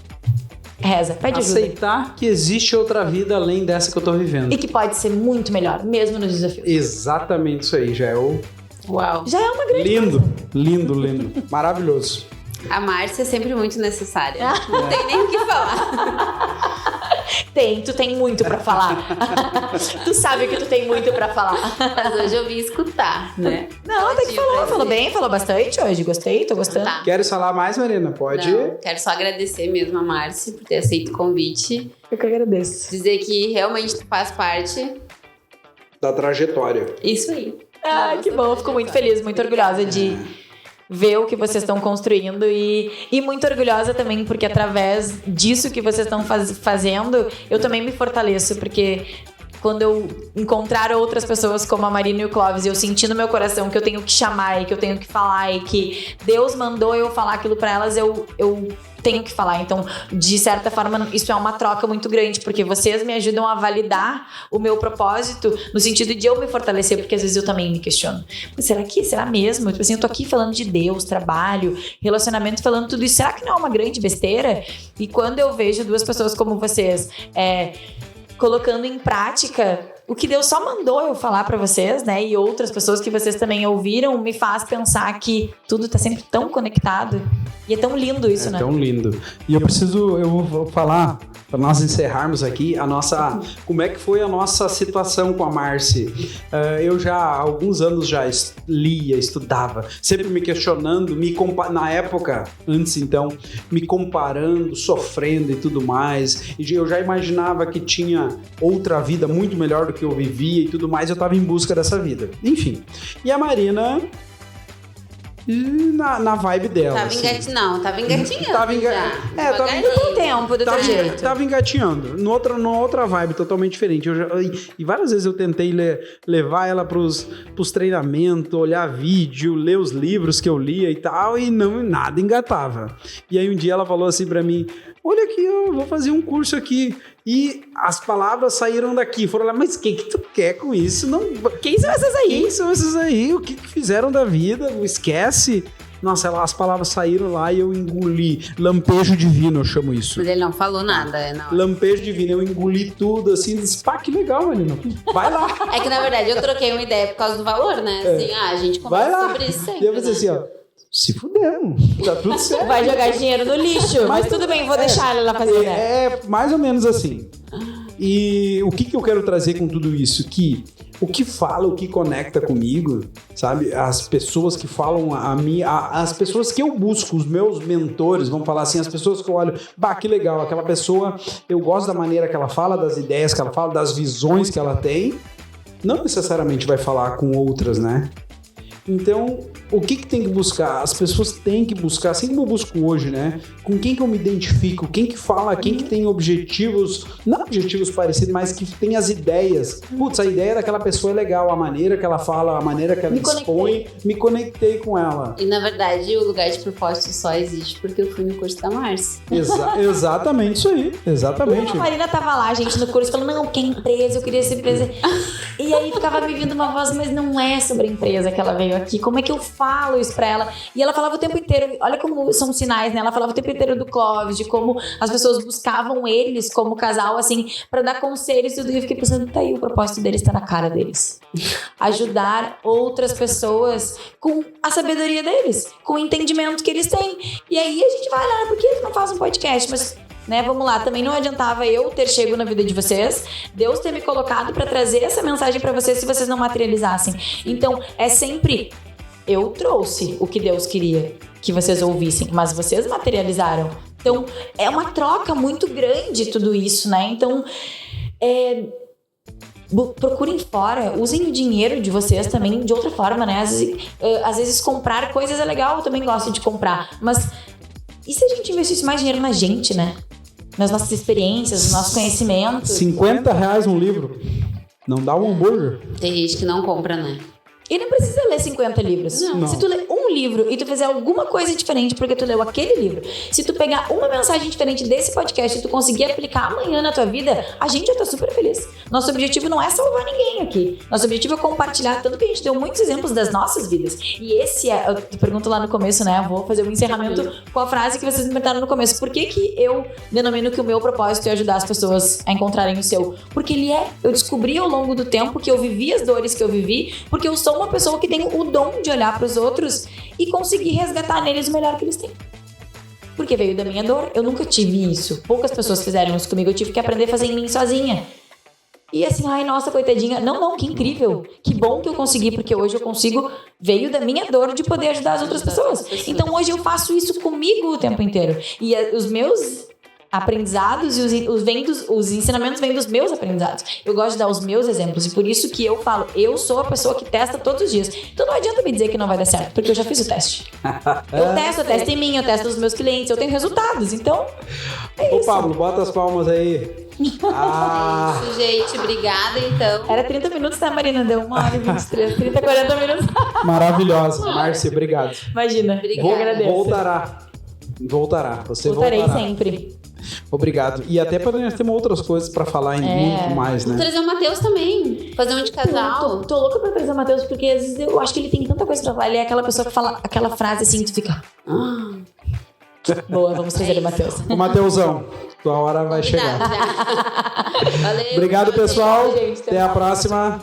Reza, pede ajuda. Aceitar que existe outra vida além dessa que eu tô vivendo. E que pode ser muito melhor, mesmo nos desafios. Exatamente isso aí, já é o... Uau. Já é uma grande Lindo, coisa. lindo. Maravilhoso. A Márcia é sempre muito necessária. Não tem nem o que falar. Tu tem muito pra falar. Tu sabe que tu tem muito pra falar. Mas hoje eu vim escutar, né? Não, até que falou bem, falou bastante hoje. Gostei, tô gostando. Tá. Queres falar mais, Marina? Pode. Não, quero só agradecer mesmo a Márcia por ter aceito o convite. Eu que agradeço. Dizer que realmente tu faz parte. Da trajetória. Isso aí. Ai, que bom. Eu fico muito feliz, muito orgulhosa de ver o que vocês estão construindo e muito orgulhosa também, porque através disso que vocês estão fazendo, eu também me fortaleço, porque quando eu encontrar outras pessoas como a Marina e o Clóvis, e eu senti no meu coração que eu tenho que chamar e que eu tenho que falar e que Deus mandou eu falar aquilo pra elas, eu tenho que falar. Então, de certa forma, isso é uma troca muito grande, porque vocês me ajudam a validar o meu propósito no sentido de eu me fortalecer, porque às vezes eu também me questiono. Mas será mesmo? Tipo assim, eu tô aqui falando de Deus, trabalho, relacionamento, falando tudo isso. Será que não é uma grande besteira? E quando eu vejo duas pessoas como vocês colocando em prática o que Deus só mandou eu falar pra vocês, né? E outras pessoas que vocês também ouviram, me faz pensar que tudo tá sempre tão conectado. E é tão lindo isso, né? É tão lindo. E eu vou falar, para nós encerrarmos aqui, como é que foi a nossa situação com a Marci. Eu já há alguns anos já lia, estudava, sempre me questionando, na época, antes então, me comparando, sofrendo e tudo mais. E eu já imaginava que tinha outra vida muito melhor do que eu vivia e tudo mais, eu estava em busca dessa vida. Enfim. E a Marina... na vibe dela. Tava assim. engatinhando. Tava Com o tempo, do teu jeito. Tava engatinhando. Numa outra vibe totalmente diferente. E várias vezes eu tentei levar ela pros treinamentos, olhar vídeo, ler os livros que eu lia e tal, e nada engatava. E aí um dia ela falou assim pra mim, olha aqui, eu vou fazer um curso aqui. E as palavras saíram daqui. Foram lá, mas o que tu quer com isso? Quem são essas aí? Quem são essas aí? O que fizeram da vida? Esquece. Nossa, as palavras saíram lá e eu engoli. Lampejo divino, eu chamo isso. Mas ele não falou nada, não. Lampejo divino, eu engoli tudo, assim, disse, pá, que legal, Marina. Vai lá. É que, na verdade, eu troquei uma ideia por causa do valor, né? Assim, a gente conversa sobre isso sempre, E eu pensei assim, ó, se fuderam, tá tudo certo. Vai jogar dinheiro no lixo, mas tudo bem, vou deixar ela lá fazer, né? É mais ou menos assim. E o que eu quero trazer com tudo isso? Que o que fala, o que conecta comigo, sabe? As pessoas que falam as pessoas que eu busco, os meus mentores, vamos falar assim, as pessoas que eu olho, bah, que legal, aquela pessoa, eu gosto da maneira que ela fala, das ideias que ela fala, das visões que ela tem, não necessariamente vai falar com outras, né? Então, o que tem que buscar? As pessoas têm que buscar, assim como eu busco hoje, né? Com quem que eu me identifico, quem que fala, quem que tem objetivos, não objetivos parecidos, mas que tem as ideias. Putz, a ideia daquela pessoa é legal, a maneira que ela fala, a maneira que ela expõe, me conectei com ela. E na verdade, o lugar de propósito só existe porque eu fui no curso da Márcia. Exatamente isso aí, exatamente. A Marina tava lá, gente, no curso, falando, não, que empresa, eu queria essa empresa. E aí ficava me vindo uma voz, mas não é sobre a empresa que ela veio aqui, como é que eu falo isso pra ela? E ela falava o tempo inteiro, olha como são sinais, né? Ela falava o tempo inteiro do Clóvis, de como as pessoas buscavam eles como casal, assim, pra dar conselhos e tudo. E eu fiquei pensando, tá aí, o propósito deles tá na cara deles. Ajudar outras pessoas com a sabedoria deles, com o entendimento que eles têm. E aí a gente vai lá, por que eles não fazem um podcast? Mas... né, vamos lá, também não adiantava eu ter chego na vida de vocês, Deus ter me colocado pra trazer essa mensagem pra vocês se vocês não materializassem. Então, é sempre, eu trouxe o que Deus queria que vocês ouvissem, mas vocês materializaram. Então, é uma troca muito grande tudo isso, né? Então, procurem fora, usem o dinheiro de vocês também de outra forma, né? Às vezes comprar coisas é legal, eu também gosto de comprar, mas e se a gente investisse mais dinheiro na gente, né? Nas nossas experiências, nos nossos conhecimentos. R$50 um livro. Não dá um hambúrguer. Tem gente que não compra, né? E não precisa ler 50 livros. Não. Se tu ler um livro e tu fizer alguma coisa diferente porque tu leu aquele livro, se tu pegar uma mensagem diferente desse podcast e tu conseguir aplicar amanhã na tua vida, a gente já tá super feliz. Nosso objetivo não é salvar ninguém aqui. Nosso objetivo é compartilhar, tanto que a gente deu muitos exemplos das nossas vidas. E esse é, eu te pergunto lá no começo, né? Eu vou fazer um encerramento com a frase que vocês me perguntaram no começo. Por que eu denomino que o meu propósito é ajudar as pessoas a encontrarem o seu? Porque ele é. Eu descobri ao longo do tempo que eu vivi as dores que eu vivi, porque eu sou uma pessoa que tem o dom de olhar para os outros e conseguir resgatar neles o melhor que eles têm. Porque veio da minha dor, eu nunca tive isso. Poucas pessoas fizeram isso comigo, eu tive que aprender a fazer em mim sozinha. E assim, ai, nossa, coitadinha. Não, que incrível. Que bom que eu consegui, porque hoje eu consigo... Veio da minha dor de poder ajudar as outras pessoas. Então hoje eu faço isso comigo o tempo inteiro. E os meus aprendizados e os ensinamentos vêm dos meus aprendizados. Eu gosto de dar os meus exemplos e por isso que eu falo, eu sou a pessoa que testa todos os dias. Então não adianta me dizer que não vai dar certo, porque eu já fiz o teste. Eu testo em mim, eu testo nos meus clientes, eu tenho resultados, então é Ô isso. Pablo, bota as palmas aí. É isso, gente. Obrigada, então. Era 30 minutos, tá, Marina? Deu 1h23, 30, 40 minutos. Maravilhosa. Márcia, obrigado. Imagina, Obrigada. eu agradeço. Voltará. Você Voltarei voltará. sempre. Obrigado. E até para nós termos outras coisas para falar em muito mais, Vou né? trazer o Matheus também. Fazer um de casal. Tô louca pra trazer o Matheus, porque às vezes eu acho que ele tem tanta coisa pra falar. Ele é aquela pessoa que fala aquela frase assim, tu fica... Boa, vamos trazer o Matheus. Ô, Mateusão, tua hora vai chegar. Valeu. Obrigado, pessoal. Gente, Até a próxima.